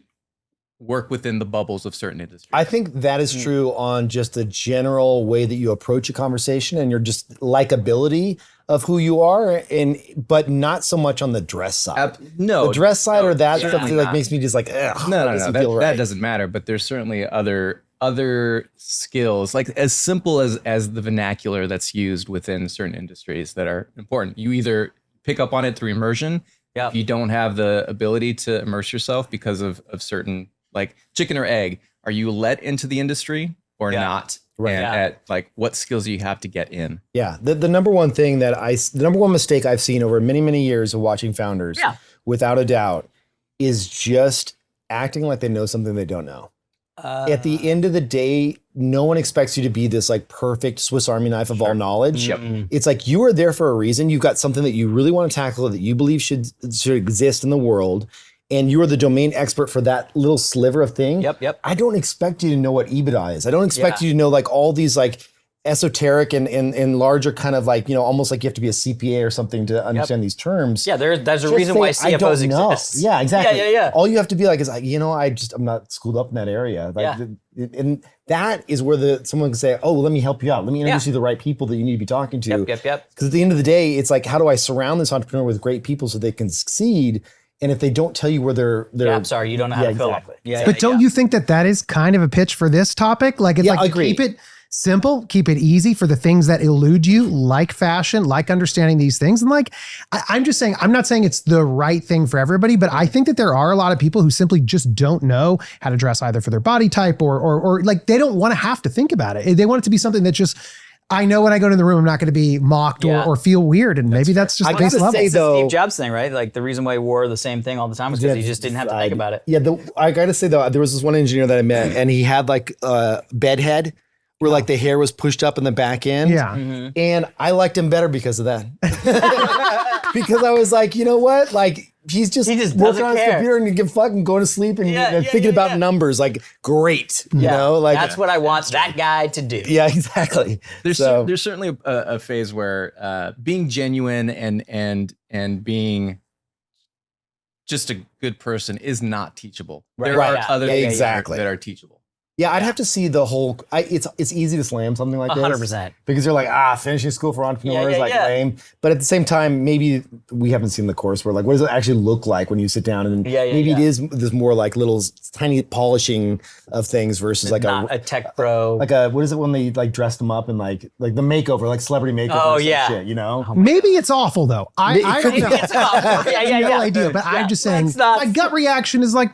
work within the bubbles of certain industries. I think that is true on just the general way that you approach a conversation and your just likability of who you are, but not so much on the dress side. No, the dress side or that stuff certainly like not. makes me just like, ugh. No. Feel right. That doesn't matter. But there's certainly other skills, like as simple as the vernacular that's used within certain industries that are important. You either pick up on it through immersion. Yeah. If you don't have the ability to immerse yourself because of certain, like chicken or egg, are you let into the industry or not? Right. And at like what skills do you have to get in? Yeah. The number one thing the number one mistake I've seen over many, many years of watching founders, without a doubt, is just acting like they know something they don't know. At the end of the day, no one expects you to be this like perfect Swiss Army knife of all knowledge. It's like you are there for a reason. You've got something that you really want to tackle that you believe should exist in the world. And you are the domain expert for that little sliver of thing. Yep. I don't expect you to know what EBITDA is. I don't expect you to know like all these like esoteric and larger kind of like, almost like you have to be a CPA or something to understand these terms. Yeah, there's a Just reason say, why "I CFOs don't know." exist. Yeah, exactly. Yeah. All you have to be like is like, I'm not schooled up in that area. Like, and that is where someone can say, oh, well, let me help you out. Let me introduce you to the right people that you need to be talking to. Yep. Because at the end of the day, it's like, how do I surround this entrepreneur with great people so they can succeed? And if they don't tell you where their gaps are, you don't know how to fill exactly. them. Yeah, But don't you think that is kind of a pitch for this topic? Like it's Yeah, like I agree. keep it simple, keep it easy for the things that elude you, like fashion, like understanding these things. And like, I'm just saying, I'm not saying it's the right thing for everybody, but I think that there are a lot of people who simply just don't know how to dress either for their body type or like they don't want to have to think about it. They want it to be something that just, I know when I go into the room, I'm not going to be mocked or feel weird. And maybe that's just I the base gotta level. say, It's the though, Steve Jobs thing, right? Like the reason why he wore the same thing all the time was because he just didn't have to think about it. Yeah, I gotta say though, there was this one engineer that I met, and he had like a bed head where like the hair was pushed up in the back end. Yeah. And I liked him better because of that. Because I was like, you know what? Like he's just He just working doesn't on his care. computer and you can fucking go to sleep and thinking about numbers. Like great, you know? Like That's what I want that guy to do. Yeah, exactly. There's So- there's certainly a phase where being genuine and being just a good person is not teachable. There Right. are other Yeah, things exactly. that are teachable. Yeah, I'd have to see the whole. It's easy to slam something like this 100%. because you're like finishing school for entrepreneurs like yeah. lame. But at the same time, maybe we haven't seen the course where like what does it actually look like when you sit down and maybe it is this more like little tiny polishing of things versus like Not a tech pro. like a what is it when they like dress them up and like the makeover like celebrity makeover Oh, or some yeah. shit, you know. Maybe it's awful though. I don't know. I have no idea, but I'm just saying Let's not- my gut reaction is like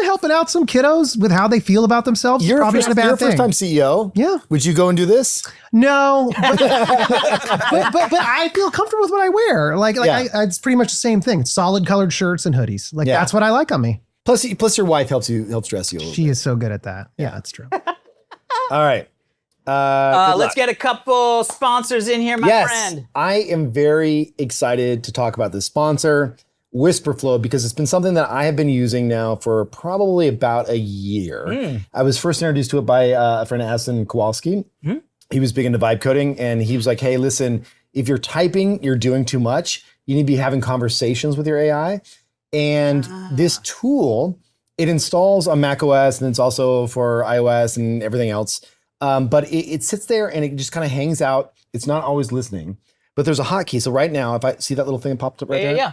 helping out some kiddos with how they feel about themselves. You're probably not a bad thing. first time CEO. Yeah. Would you go and do this? No, but I feel comfortable with what I wear. Like Yeah. it's pretty much the same thing. Solid colored shirts and hoodies. Like Yeah. that's what I like on me. Plus your wife helps dress you a little She is so good at that. Yeah, that's true. bit. All right. Good let's luck. get a couple sponsors in here, my friend. I am very excited to talk about this sponsor, Wispr Flow, because it's been something that I have been using now for probably about a year. I was first introduced to it by a friend, Henson Kowalski. He was big into vibe coding, and he was like, hey, listen, if you're typing, you're doing too much. You need to be having conversations with your AI. And this tool, it installs on macOS, and it's also for iOS and everything else. But it sits there and it just kind of hangs out. It's not always listening, but there's a hotkey. So right now, if I see that little thing popped up right there. Yeah.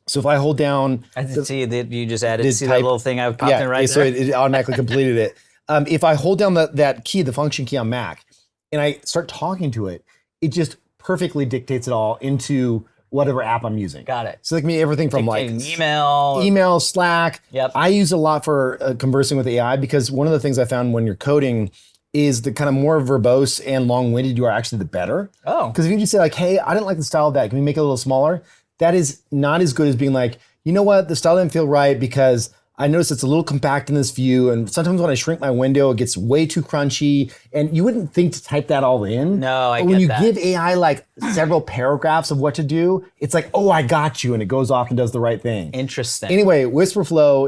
So if I hold down, I did see that you just added. the See type- that little thing I popped in right so there? it automatically completed it. If I hold down that key, the function key on Mac, and I start talking to it, it just perfectly dictates it all into whatever app I'm using. Got it. So it can be everything from like Dictating email. email, Slack. Yep. I use a lot for conversing with AI because one of the things I found when you're coding is the kind of more verbose and long-winded you are, actually the better. Oh. Because if you just say like, hey, I didn't like the style of that, can we make it a little smaller? That is not as good as being like, you know what, the style didn't feel right because I noticed it's a little compact in this view, and sometimes when I shrink my window, it gets way too crunchy, and you wouldn't think to type that all in. No, I But when get you that. give AI like several paragraphs of what to do, it's like, oh, I got you, and it goes off and does the right thing. Interesting. Anyway, Wispr Flow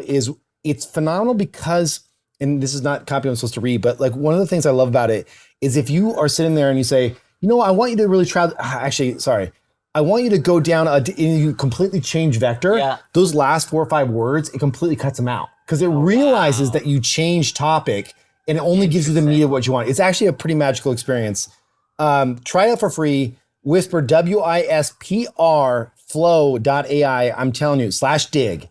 it's phenomenal because, and this is not copy I'm supposed to read, but like one of the things I love about it is if you are sitting there and you say, you know, I want you to really try, I want you to go down and you completely change vector. Yeah. Those last 4 or 5 words, it completely cuts them out because it realizes that you change topic and it only gives you the meat of what you want. It's actually a pretty magical experience. Try it for free. Wispr, Wispr flow.ai. I'm telling you, /Digg.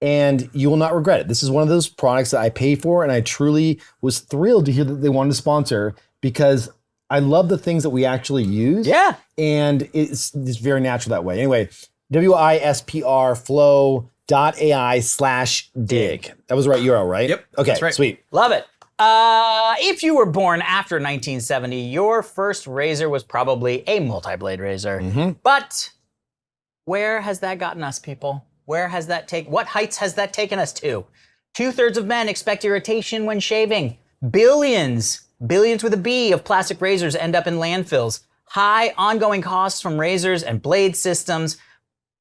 And you will not regret it. This is one of those products that I pay for, and I truly was thrilled to hear that they wanted to sponsor because I love the things that we actually use. Yeah. And it's very natural that way. Anyway, Wispr flow.ai/Digg. That was the right URL, right? Yep, Okay, that's right. sweet. Love it. If you were born after 1970, your first razor was probably a multi-blade razor. But where has that gotten us, people? What heights has that taken us to? 2/3 of men expect irritation when shaving. Billions with a B of plastic razors end up in landfills. High ongoing costs from razors and blade systems.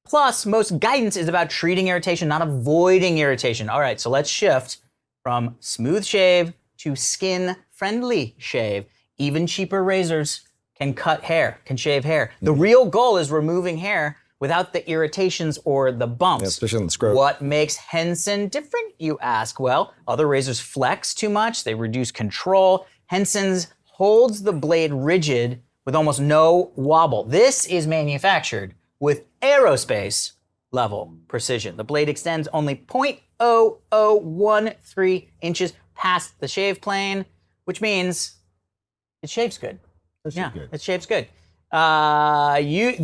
Plus, most guidance is about treating irritation, not avoiding irritation. All right, so let's shift from smooth shave to skin-friendly shave. even cheaper razors can cut hair, can shave hair. The real goal is removing hair without the irritations or the bumps. Yeah, especially on the scrot. What makes Henson different, you ask? Well, other razors flex too much, they reduce control. Henson's holds the blade rigid with almost no wobble. This is manufactured with aerospace level precision. The blade extends only 0.0013 inches past the shave plane, which means it shaves good. It shaves good.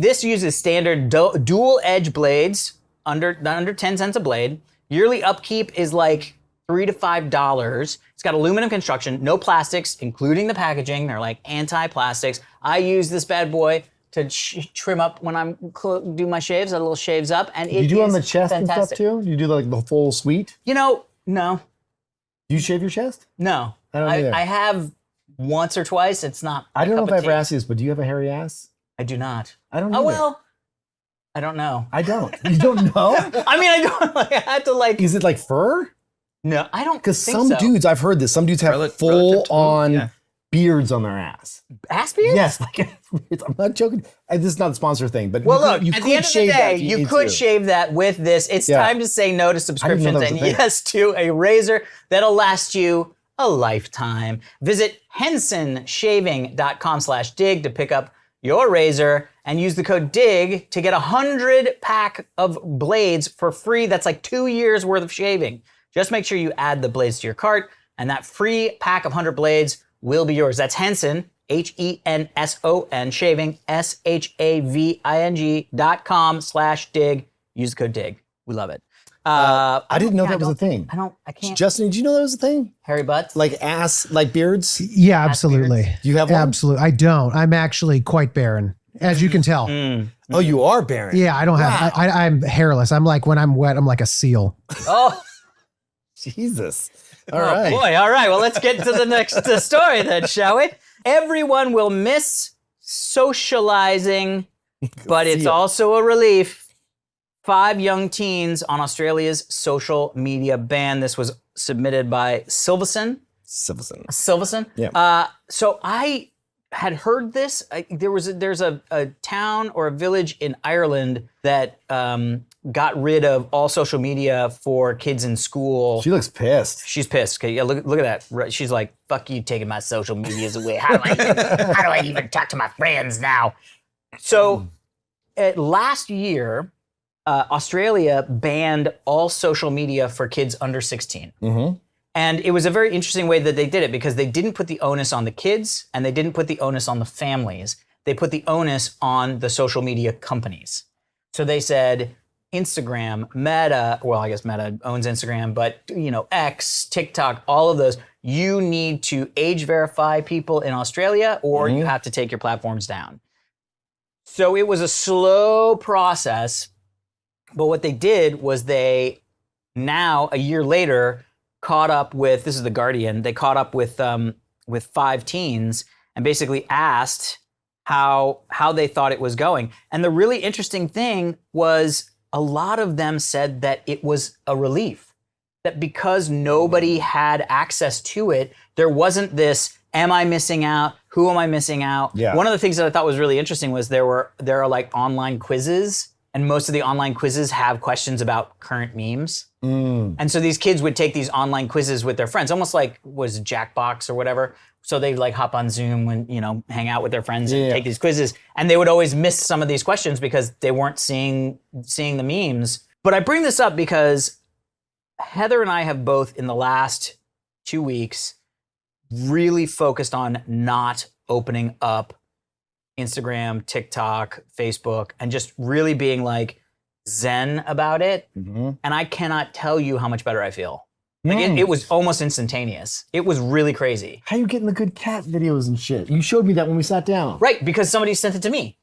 This uses standard dual edge blades, under 10 cents a blade. Yearly upkeep is like $3 to $5. It's got aluminum construction, no plastics, including the packaging. They're like anti-plastics. I use this bad boy to trim up when I'm do my shaves, a little shaves up, and it You do is on the chest fantastic. and stuff too? You do like the full suite? No. Do you shave your chest? No. I don't either. I have once or twice. It's not. I don't know if I ever asked. asked you this, but do you have a hairy ass? I do not. I don't Oh either. well. I don't know. I don't. You don't know? I mean, I don't. Like, I had to like. Is it like fur? No, I don't. Because think some so. dudes, I've heard this, some dudes have Relative full to- on yeah. beards on their ass. ass beards. Yes, like I'm not joking. This is not a sponsor thing, but Well, you look. could At the end of the shave that day, if you need could to. shave that with this. It's Yeah. time to say no to subscriptions that was and a thing. yes to a razor that'll last you a lifetime. Visit hensonshaving.com/dig to pick up your razor and use the code DIG to get 100 pack of blades for free. That's like 2 years worth of shaving. Just make sure you add the blades to your cart, and that free pack of 100 blades will be yours. That's Henson, HENSON, shaving, SHAVING.com/dig. Use the code DIG. We love it. I didn't know that was a thing. I can't. Justin, did you know that was a thing? Hairy butts? Like ass, like beards? Yeah, absolutely. Do you have one? Absolutely. I don't. I'm actually quite barren, as you can tell. Oh, you are barren. Yeah, I don't have. I'm hairless. I'm like when I'm wet, I'm like a seal. Oh, Jesus. oh All right. boy. All right. Well, let's get to the next story then, shall we? Everyone will miss socializing, but it's also a relief. 5 young teens on Australia's social media ban. This was submitted by Silverson. Silverson. Yeah. So I had heard this. There's a town or a village in Ireland that got rid of all social media for kids in school. She looks pissed. She's pissed. Okay, yeah, look at that. Right, she's like, "Fuck you, taking my social medias away. How do I even talk to my friends now?" So, last year, Australia banned all social media for kids under 16. Mm-hmm. And it was a very interesting way that they did it because they didn't put the onus on the kids and they didn't put the onus on the families. They put the onus on the social media companies. So they said Instagram, Meta, well, I guess Meta owns Instagram, but X, TikTok, all of those, you need to age verify people in Australia or you have to take your platforms down. So it was a slow process. But what they did was they now, a year later, caught up with, this is The Guardian, they caught up with 5 teens and basically asked how they thought it was going. And the really interesting thing was a lot of them said that it was a relief. That because nobody had access to it, there wasn't this, am I missing out? Who am I missing out? Yeah. One of the things that I thought was really interesting was there are like online quizzes. And most of the online quizzes have questions about current memes. And so these kids would take these online quizzes with their friends, almost like was Jackbox or whatever. So they'd like hop on Zoom and, hang out with their friends and take these quizzes. And they would always miss some of these questions because they weren't seeing the memes. But I bring this up because Heather and I have both in the last 2 weeks really focused on not opening up Instagram, TikTok, Facebook, and just really being like zen about it. And I cannot tell you how much better I feel. Like it was almost instantaneous. It was really crazy. How you getting the good cat videos and shit? You showed me that when we sat down. Right, because somebody sent it to me.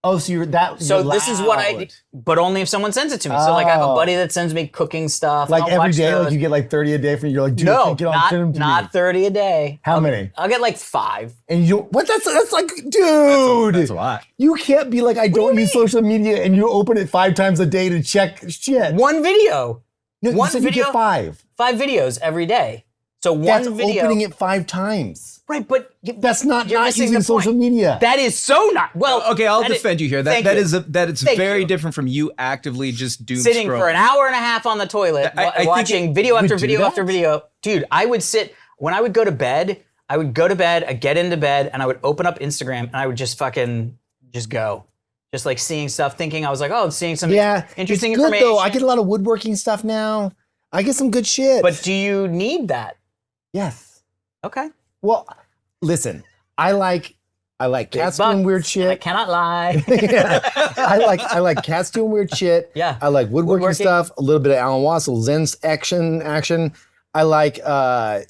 Oh, so you're that. So you're this is what I loud. do, but only if someone sends it to me. So like I have a buddy that sends me cooking stuff. Like I'll every watch day, those. like you get like 30 a day from you're like, dude, No, get on, send them to not me. 30 a day. How many? I'll get like 5. And you what? That's like, dude. That's a lot. You can't be like, I don't use social media, and you open it 5 times a day to check shit. One video. No, you one said video? You get 5. 5 videos every day. So one That's video. opening it 5 times. Right, but That's not you're missing using the social point. media. That is so not. Well, Okay, I'll that is- defend you here. thank That you. is it's Thank very you. different from you actively just doom Sitting scroll. for an hour and a half on the toilet, I think watching it- video you after would do video that? after video. Dude, I would sit, when I would go to bed, I'd get into bed, and I would open up Instagram, and I would just go. Just like seeing stuff, thinking I was like, oh, I'm seeing some interesting it's good, information. though. I get a lot of woodworking stuff now. I get some good shit. But do you need that? yes. Okay. Well, listen. I like cats Big doing bucks. weird shit. I cannot lie. Yeah. I like cats doing weird shit. Yeah. I like woodworking Woodworking. stuff. A little bit of Alan Watts, a little Zen action. I like I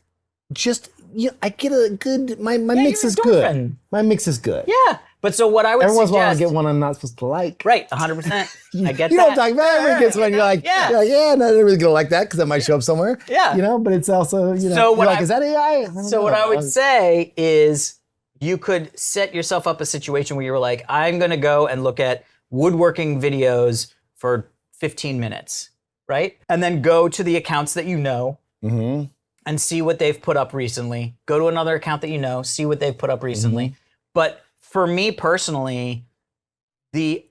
get a good. My mix you're is good. endorphin. My mix is good. Yeah. But so what I would Every once in a while, I suggest. get one I'm not supposed to like. Right, 100%. I get You that. know what I'm talking about? Everybody gets one. You're like, Yeah. yeah, not everybody's gonna like that because that might show up somewhere. Yeah. You know, but it's also, you know, So you're what like, I- is that AI? don't So what know. I would say is you could set yourself up a situation where you were like, I'm going to go and look at woodworking videos for 15 minutes, right? And then go to the accounts that you know Mhm. and see what they've put up recently. Go to another account that you know, see what they've put up recently. Mm-hmm. But for me personally, the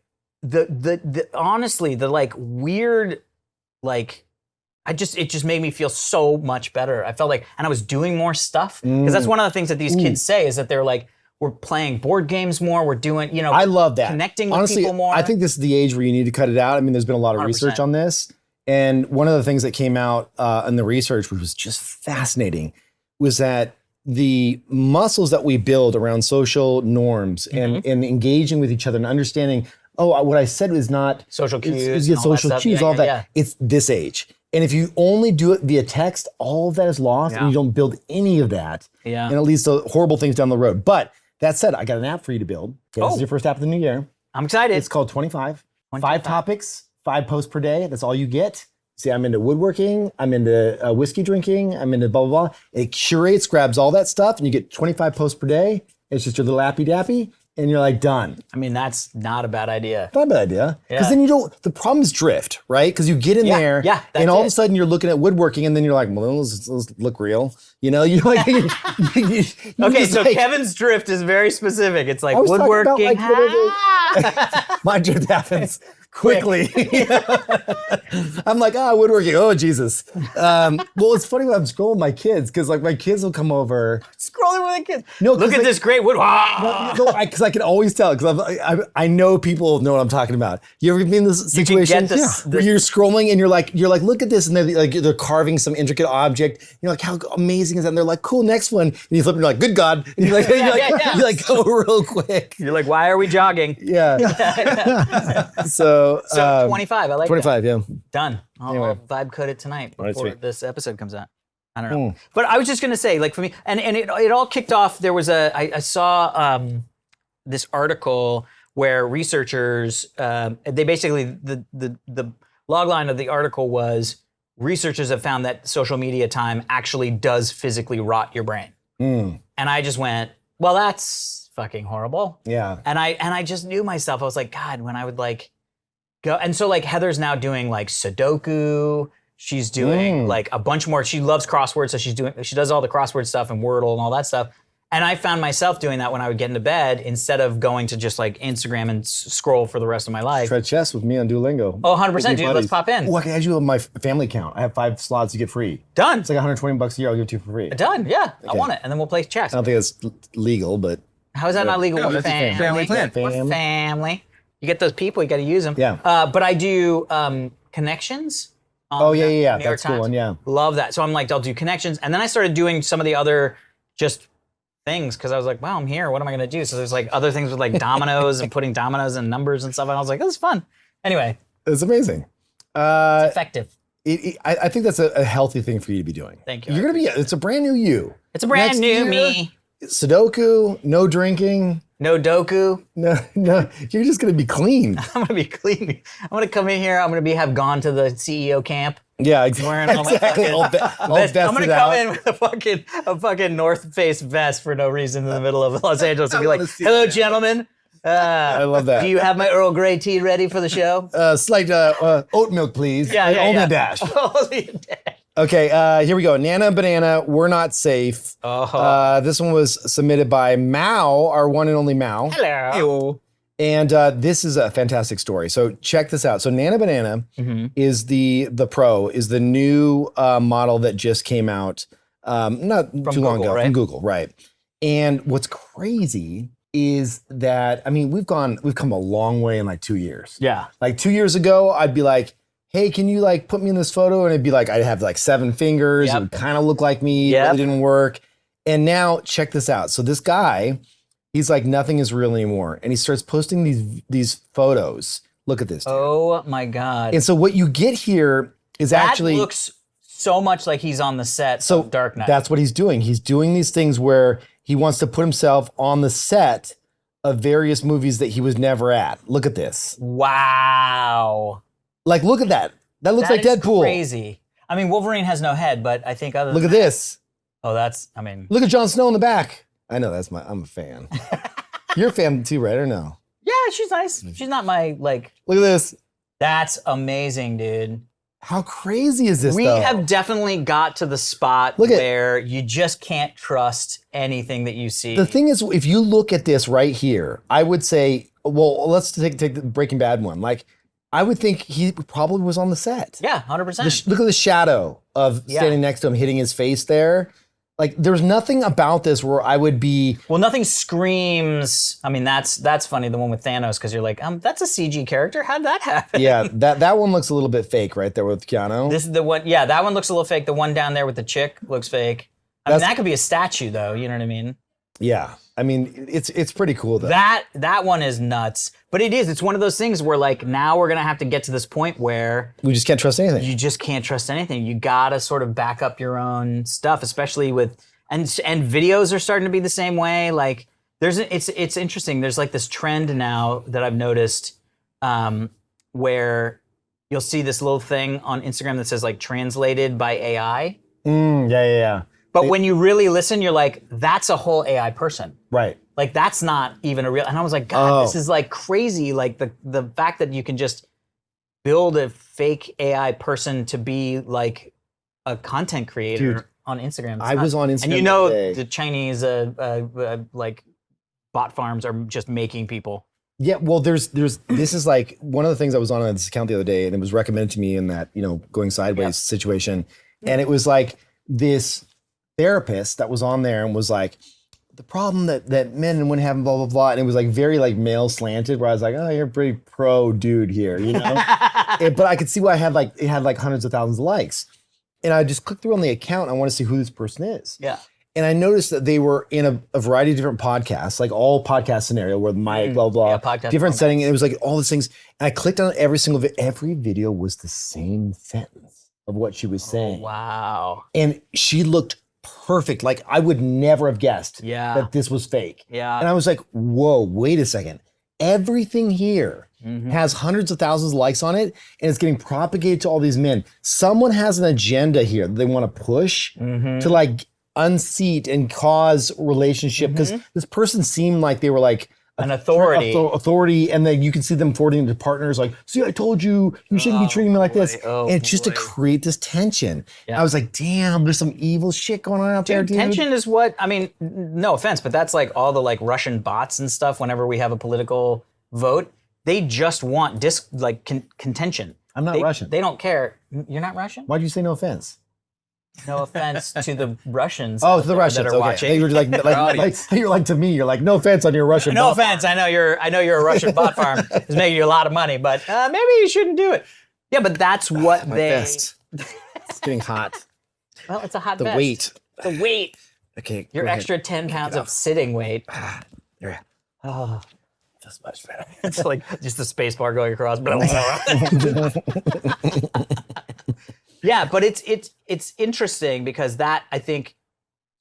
honestly, the like weird, like, it just made me feel so much better. I felt like, and I was doing more stuff. Because that's one of the things that these kids say is that they're like, we're playing board games more. We're doing, I love that. connecting with Honestly, people more. I think this is the age where you need to cut it out. I mean, there's been a lot of 100%. research on this. And one of the things that came out in the research, which was just fascinating, was that the muscles that we build around social norms and engaging with each other and understanding, what I said was not Social cues It's and all that social stuff. cues, Yeah, all yeah, that. yeah. It's this age. And if you only do it via text, all of that is lost and Yeah. you don't build any of that. Yeah. And it leads to horrible things down the road. But that said, I got an app for you to build. Okay, This is your first app of the new year. I'm excited. It's called 25. 25. 5 topics, 5 posts per day. That's all you get. See, I'm into woodworking. I'm into whiskey drinking. I'm into blah, blah, blah. It curates, grabs all that stuff, and you get 25 posts per day. It's just your little appy dappy, and you're like, done. I mean, that's not a bad idea. Not a bad idea. Because Yeah. then you don't, the problems drift, right? Because you get in there, yeah, and that's all of it. a sudden you're looking at woodworking, and then you're like, well, let's look real. You know, you're like, you Okay, just so like, Kevin's drift is very specific. It's like I was talking about, woodworking. like, my drift happens quickly. I'm like, woodworking. Oh, Jesus. Well, it's funny when I'm scrolling my kids because like my kids will come over. Scrolling with the kids. No, Look 'cause, at like- this great wood. Because I can always tell because I know people know what I'm talking about. You ever been in this You can get situation this- where you're scrolling and you're like, look at this, and they're carving some intricate object. You're like, how amazing is that? And they're like, cool, next one. And you flip and you're like, good God. And you're like, yeah. you like go real quick. You're like, why are we jogging? Yeah. So 25. I like 25. Yeah. that. Done. I'll Anyway. vibe code it tonight right, before sweet. this episode comes out. I don't know. But I was just gonna say, like for me, and it all kicked off. There was I saw this article where researchers they basically the log line of the article was researchers have found that social media time actually does physically rot your brain. And I just went, well, that's fucking horrible. Yeah. And I just knew myself. I was like, God, when I would like go, and so like Heather's now doing like Sudoku. She's doing like a bunch more. She loves crosswords, so she does all the crossword stuff and Wordle and all that stuff. And I found myself doing that when I would get into bed instead of going to just like Instagram and scroll for the rest of my life. Try chess with me on Duolingo. Oh, 100%, With me dude. buddies. Let's pop in. Oh, I can add you on my family account. I have 5 slots you get free. Done. It's like $120 a year. I'll give it to you for free. Done. Yeah, I Okay. want it. And then we'll play chess. I don't think it's legal, but How is that not legal? No, With that's a family. family plan. With Fam. family. You get those people, you got to use them. Yeah. But I do connections. On oh yeah, the yeah, New York that's a cool Times. one. Yeah. Love that. So I'm like, I'll do connections. And then I started doing some of the other just things because I was like, wow, I'm here. What am I going to do? So there's like other things with like dominoes and putting dominoes and numbers and stuff. And I was like, this is fun. Anyway, It's amazing. effective. I think that's a healthy thing for you to be doing. Thank you. You're gonna be. It's a brand new you. It's a brand Next new year, me. Sudoku, no drinking. No doku. No. You're just gonna be clean. I'm going to be clean. I'm going to come in here. I'm going to have gone to the CEO camp. Yeah, Wearing all my exactly. fucking All vest. I'm vested gonna come out. in with a fucking North Face vest for no reason in the middle of Los Angeles and be like, wanna see "Hello, that. gentlemen. I love that. Do you have my Earl Grey tea ready for the show?" Slight oat milk, please. Yeah, Only yeah. a dash. Only a dash. Okay, here we go. Nano Banana, we're not safe. This one was submitted by Mao, our one and only Mao. Hello. And this is a fantastic story. So check this out. So Nano Banana is the Pro, is the new model that just came out not too long ago from Google, right? And what's crazy is that, I mean, we've come a long way in like 2 years. Yeah. Like 2 years ago, I'd be like, hey, can you like put me in this photo? And it'd be like, I'd have like 7 fingers. It would kind of look like me. It really didn't work. And now check this out. So this guy, he's like, nothing is real anymore. And he starts posting these photos. Look at this, dude. Oh my God. And so what you get here is actually— That looks so much like he's on the set of Dark Knight. That's what he's doing. He's doing these things where he wants to put himself on the set of various movies that he was never at. Look at this. Wow. Like, look at that. That looks like Deadpool. Crazy. I mean, Wolverine has no head, but I think other than Look at this. Oh, that's, I mean. Look at Jon Snow in the back. I know, I'm a fan. You're a fan too, right, or no? Yeah, she's nice. She's not my, like. Look at this. That's amazing, dude. How crazy is this, We though? have definitely got to the spot where you just can't trust anything that you see. The thing is, if you look at this right here, I would say, well, let's take the Breaking Bad one. Like, I would think he probably was on the set. Yeah, 100%. Look at the shadow of standing next to him, hitting his face there. Like, there's nothing about this where I would be— Well, nothing screams. I mean, that's funny, the one with Thanos, because you're like, that's a CG character. How'd that happen? Yeah, that one looks a little bit fake right there with Keanu. This is the one. Yeah, that one looks a little fake. The one down there with the chick looks fake. I mean, that could be a statue, though. You know what I mean? Yeah, I mean, it's pretty cool though. That one is nuts. But it is. It's one of those things where like now we're gonna have to get to this point where we just can't trust anything. You just can't trust anything. You gotta sort of back up your own stuff, especially with and videos are starting to be the same way. Like it's interesting. There's like this trend now that I've noticed where you'll see this little thing on Instagram that says like translated by AI. Yeah. But when you really listen, you're like, that's a whole AI person. Right. Like, that's not even a real. And I was like, God, this is like crazy. Like, the fact that you can just build a fake AI person to be like a content creator on Instagram. I was on Instagram. And you know, the Chinese like bot farms are just making people. Yeah, well, this is like one of the things I was on this account the other day, and it was recommended to me in that, going sideways situation. And it was like this therapist that was on there and was like, the problem that men and women have, blah, blah, blah. And it was like very like male slanted, where I was like, oh, you're a pretty pro dude here, but I could see why it had like hundreds of thousands of likes. And I just clicked through on the account. And I want to see who this person is. Yeah. And I noticed that they were in a variety of different podcasts, like all podcast scenario where the mic, blah, blah, different setting. And it was like all these things. And I clicked on every video was the same sentence of what she was saying. Wow. And she looked perfect. Like I would never have guessed that this was fake. Yeah. And I was like, whoa, wait a second. Everything here has hundreds of thousands of likes on it, and it's getting propagated to all these men. Someone has an agenda here that they want to push to like unseat and cause relationship, because this person seemed like they were like an authority, and then you can see them forwarding to partners like, see, I told you, you shouldn't be treating me like this. And it's just to create this tension. Yeah. I was like, damn, there's some evil shit going on out there, dude. Tension is what, I mean, no offense, but that's like all the like Russian bots and stuff. Whenever we have a political vote, they just want contention. I'm not Russian. They don't care. You're not Russian? Why'd you say no offense? No offense to the Russians. Oh, to the Russians that are watching. You're like you're like to me. You're like, no offense on your Russian. No offense. I know you're a Russian bot farm. It's making you a lot of money, but maybe you shouldn't do it. Yeah, but that's what my vest. It's getting hot. Well, it's a hot the vest. The weight. Okay. Your extra 10 pounds of sitting weight. There. Oh. That's much better. It's like just the space bar going across. Yeah, but it's interesting because that, I think,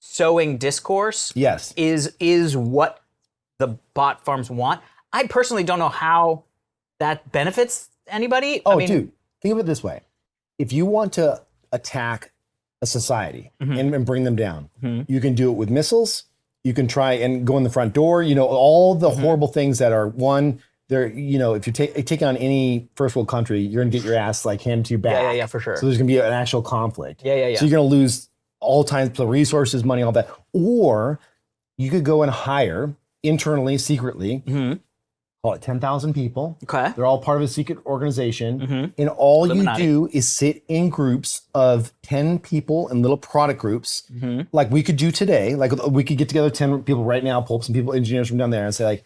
sowing discourse is what the bot farms want. I personally don't know how that benefits anybody. Oh, dude, think of it this way. If you want to attack a society and bring them down, you can do it with missiles. You can try and go in the front door. All the horrible things that are, one, They're, if you take on any first world country, you're gonna get your ass like handed to you back. Yeah, for sure. So there's gonna be an actual conflict. Yeah. So you're gonna lose all kinds of resources, money, all that. Or you could go and hire internally, secretly, call it 10,000 people. Okay. They're all part of a secret organization. And all Illuminati. you do is sit in groups of 10 people in little product groups, like we could do today. Like we could get together 10 people right now, pull up some people, engineers from down there, and say like,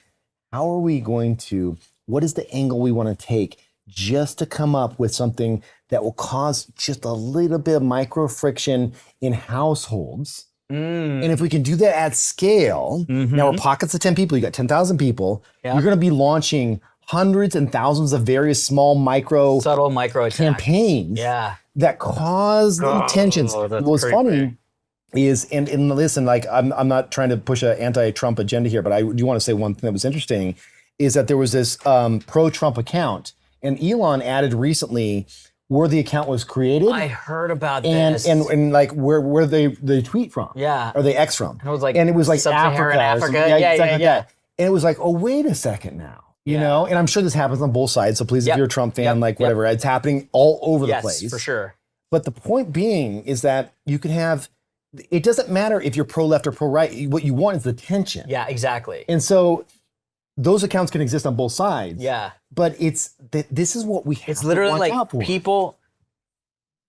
how are we going to, what is the angle we want to take just to come up with something that will cause just a little bit of micro friction in households? And if we can do that at scale, now we're pockets of 10 people, you got 10,000 people, you're going to be launching hundreds and thousands of various small subtle micro attacks. campaigns that cause the tensions. What's funny is, and listen, like I'm not trying to push an anti-Trump agenda here, but I do want to say one thing that was interesting is that there was this pro-Trump account, and Elon added recently where the account was created. I heard about and, this. And like where they tweet from. Yeah. Or they X from. And it was like Sub-Saharan Africa. Yeah. And it was like, oh, wait a second now. You know? And I'm sure this happens on both sides. So please, if you're a Trump fan, whatever, it's happening all over the place. Yes, for sure. But the point being is that you can have, it doesn't matter if you're pro-left or pro-right. What you want is the tension. Yeah, exactly. And so those accounts can exist on both sides. Yeah. But this is what we have It's literally to watch like out for.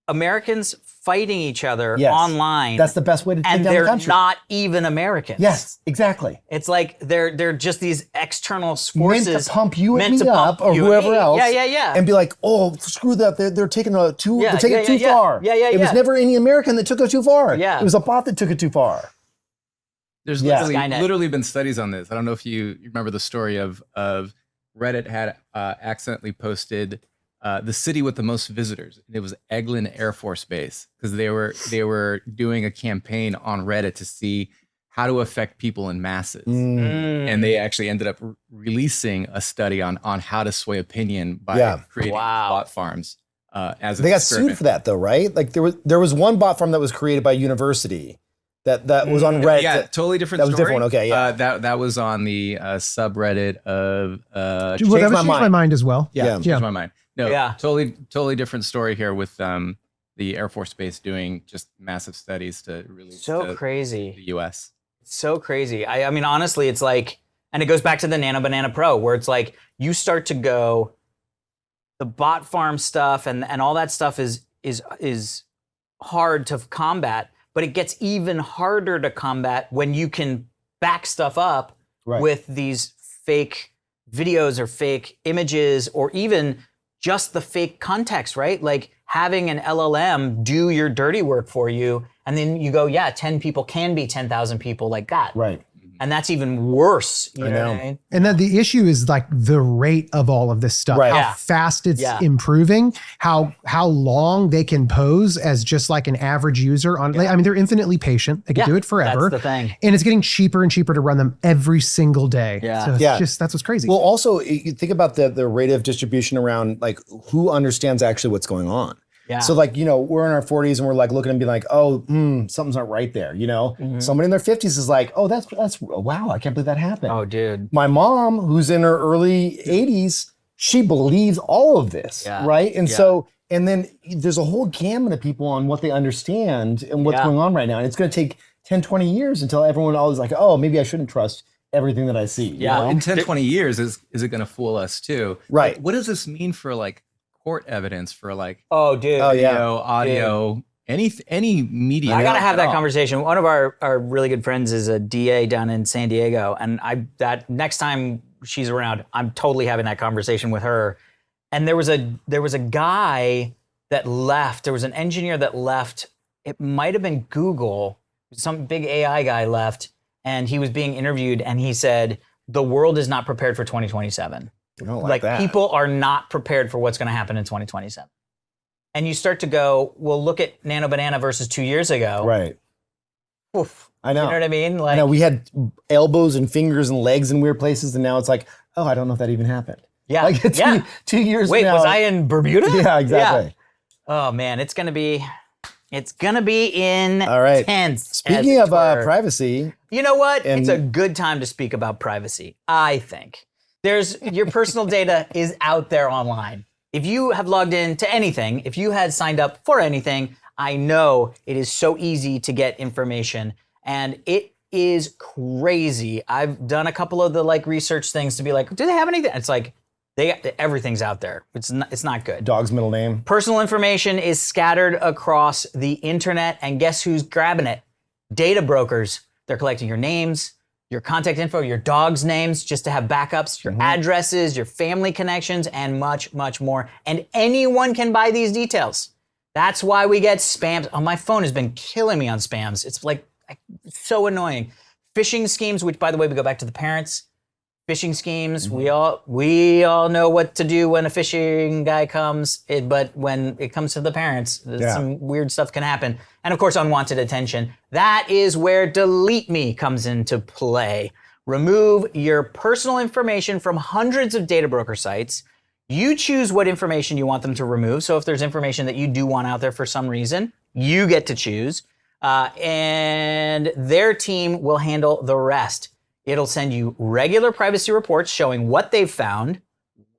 Americans fighting each other Yes. online. That's the best way to take and down they're the country. not even Americans. Yes, exactly. It's like they're just these external Meant forces to pump you and meant me to pump up, or you and whoever me. else. Yeah. And be like, oh, screw that. They're taking it too. Yeah, they're taking it too yeah. far. Yeah. It was never any American that took it too far. Yeah. It was a bot that took it too far. There's Skynet. literally been studies on this. I don't know if you remember the story of Reddit had accidentally posted the city with the most visitors. It was Eglin Air Force Base, because they were doing a campaign on Reddit to see how to affect people in masses. And they actually ended up releasing a study on how to sway opinion by creating bot farms. As They got sued for that though, right? Like there was one bot farm that was created by a university that was on Reddit. Yeah, totally different. That was story. different. Okay, yeah. That was on the subreddit of Well, that was changed my mind as well. changed my mind. No, totally different story here with the Air Force Base doing just massive studies to really crazy. The U.S. So crazy. I mean, honestly, it's like, and it goes back to the Nano Banana Pro, where it's like you start to go, the bot farm stuff and all that stuff is hard to combat, but it gets even harder to combat when you can back stuff up with these fake videos or fake images, or even just the fake context, right? Like having an LLM do your dirty work for you, and then you go, 10 people can be 10,000 people, like that. Right. And that's even worse. You know what I mean? And then the issue is like the rate of all of this stuff, how fast it's improving, how long they can pose as just like an average user on. I mean, they're infinitely patient. They can do it forever. That's the thing. And it's getting cheaper and cheaper to run them every single day. Yeah. So it's just, that's what's crazy. Well, also you think about the rate of distribution around like who understands actually what's going on. Yeah. So like, we're in our 40s and we're like looking and being like, oh, something's not right there. Somebody in their 50s is like, oh, that's wow, I can't believe that happened. Oh, dude. My mom, who's in her early 80s, she believes all of this, right? And so, and then there's a whole gamut of people on what they understand and what's going on right now. And it's going to take 10, 20 years until everyone always like, oh, maybe I shouldn't trust everything that I see. Yeah. In 10, 20 years, is it going to fool us too? Right. Like, what does this mean for like court evidence, for like video, audio, any media? I gotta have that conversation. One of our really good friends is a DA down in San Diego, and that next time she's around, I'm totally having that conversation with her. And there was a guy that left. There was an engineer that left. It might have been Google. Some big AI guy left, and he was being interviewed, and he said the world is not prepared for 2027. Like that. People are not prepared for what's going to happen in 2027. And you start to go, well, look at Nano Banana versus 2 years ago. Right. Oof. I know. You know what I mean? Like, I know we had elbows and fingers and legs in weird places, and now it's like, oh, I don't know if that even happened. Yeah. Like 2 years Wait, now. was I in Bermuda? Yeah, exactly. Oh man, it's gonna be intense. All right. Speaking of privacy. You know what? And it's a good time to speak about privacy, I think. Your personal data is out there online. If you have logged in to anything, if you had signed up for anything, I know it is so easy to get information, and it is crazy. I've done a couple of the research things to be like, do they have anything? It's like everything's out there. It's not good. Dog's middle name. Personal information is scattered across the internet, and guess who's grabbing it? Data brokers. They're collecting your names, your contact info, your dog's names, just to have backups, your addresses, your family connections, and much, much more. And anyone can buy these details. That's why we get spams. Oh, my phone has been killing me on spams. It's so annoying. Phishing schemes, which, by the way, we go back to the parents. Phishing schemes, we all know what to do when a phishing guy comes, but when it comes to the parents, some weird stuff can happen. And of course, unwanted attention. That is where DeleteMe comes into play. Remove your personal information from hundreds of data broker sites. You choose what information you want them to remove. So if there's information that you do want out there for some reason, you get to choose. And their team will handle the rest. It'll send you regular privacy reports showing what they've found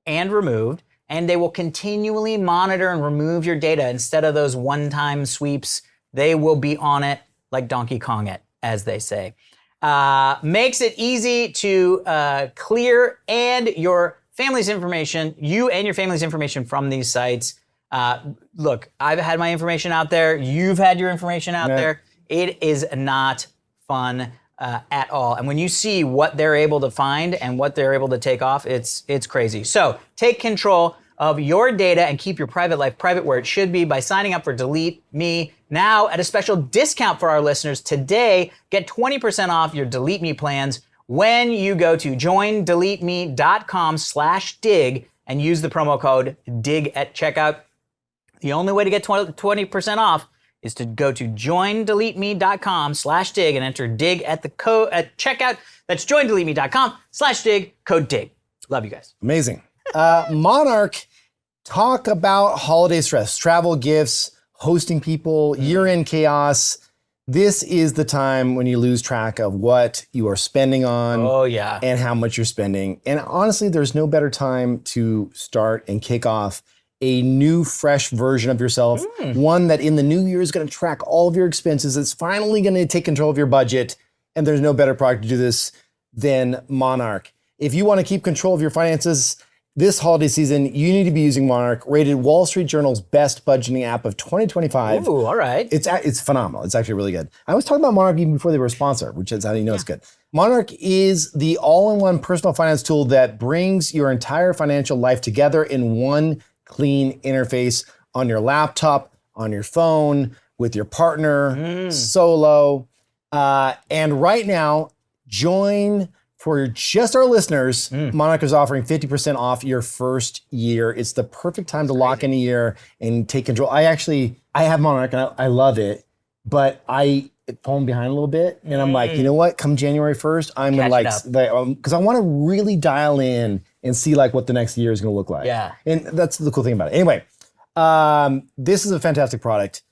and removed, and they will continually monitor and remove your data instead of those one-time sweeps. They will be on it like Donkey Kong it, as they say. Makes it easy to clear and your family's information, you and your family's information from these sites. Look, I've had my information out there. You've had your information out there. It is not fun at all. And when you see what they're able to find and what they're able to take off, it's crazy. So take control of your data and keep your private life private where it should be by signing up for DeleteMe now at a special discount for our listeners. Today, get 20% off your DeleteMe plans when you go to joindeleteme.com/dig and use the promo code DIG at checkout. The only way to get 20% off is to go to joindeleteme.com/dig and enter DIG at checkout. That's joindeleteme.com/dig, code DIG. Love you guys. Amazing. Monarch, talk about holiday stress, travel, gifts, hosting people, year-end chaos. This is the time when you lose track of what you are spending on and how much you're spending. And honestly, there's no better time to start and kick off a new, fresh version of yourself, one that in the new year is going to track all of your expenses. It's finally going to take control of your budget. And there's no better product to do this than Monarch. If you want to keep control of your finances this holiday season, you need to be using Monarch, rated Wall Street Journal's best budgeting app of 2025. Ooh, all right. It's phenomenal. It's actually really good. I was talking about Monarch even before they were a sponsor, which is how you know it's good. Monarch is the all-in-one personal finance tool that brings your entire financial life together in one clean interface on your laptop, on your phone, with your partner, solo. And right now, join for just our listeners. Monarch is offering 50% off your first year. It's the perfect time to lock in a year and take control. I have Monarch and I love it, but I fallen behind a little bit. And I'm like, you know what? Come January 1st, I'm gonna because I want to really dial in and see what the next year is going to look like. Yeah. And that's the cool thing about it. Anyway, this is a fantastic product.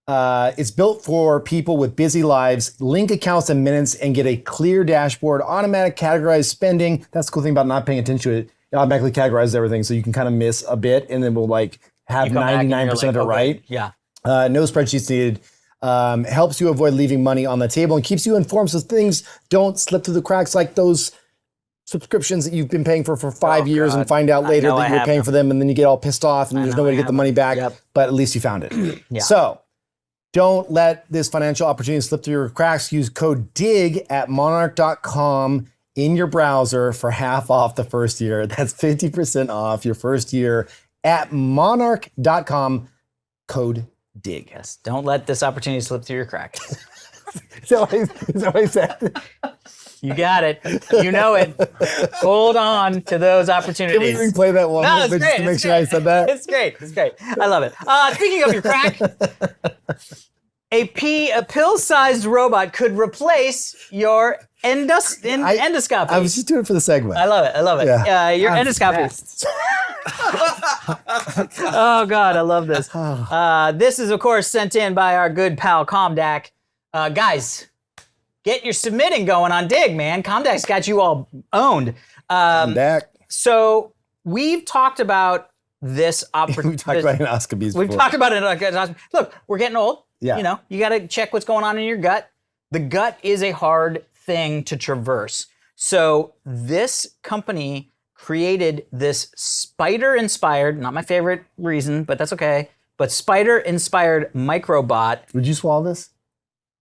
It's built for people with busy lives. Link accounts in minutes and get a clear dashboard, automatic categorized spending. That's the cool thing about not paying attention to it. It automatically categorizes everything, so you can kind of miss a bit and then we'll have 99% of it right. Yeah. No spreadsheets needed. Helps you avoid leaving money on the table and keeps you informed so things don't slip through the cracks like those subscriptions that you've been paying for 5 years and find out later that you're paying for them and then you get all pissed off and there's no way to get the money back, but at least you found it. So don't let this financial opportunity slip through your cracks. Use code DIG at monarch.com in your browser for half off the first year. That's 50% off your first year at monarch.com, code DIG. Yes, don't let this opportunity slip through your cracks. Is that what I said? You got it. You know it. Hold on to those opportunities. Can we replay that one just to make sure I said that? It's great. It's great. I love it. Speaking of your crack, a pill-sized robot could replace your endoscopy. I was just doing it for the segment. I love it. I love it. Yeah. Your endoscopy. Oh, God. I love this. This is, of course, sent in by our good pal, Comdac. Guys, get your submitting going on Digg, man. Comdac's got you all owned. Comdac. So we've talked about this opportunity. We talked about endoscopies We've before. talked about it. Look, we're getting old. Yeah. You know, you got to check what's going on in your gut. The gut is a hard thing to traverse. So this company created this spider-inspired, not my favorite reason, but that's okay, but spider-inspired microbot. Would you swallow this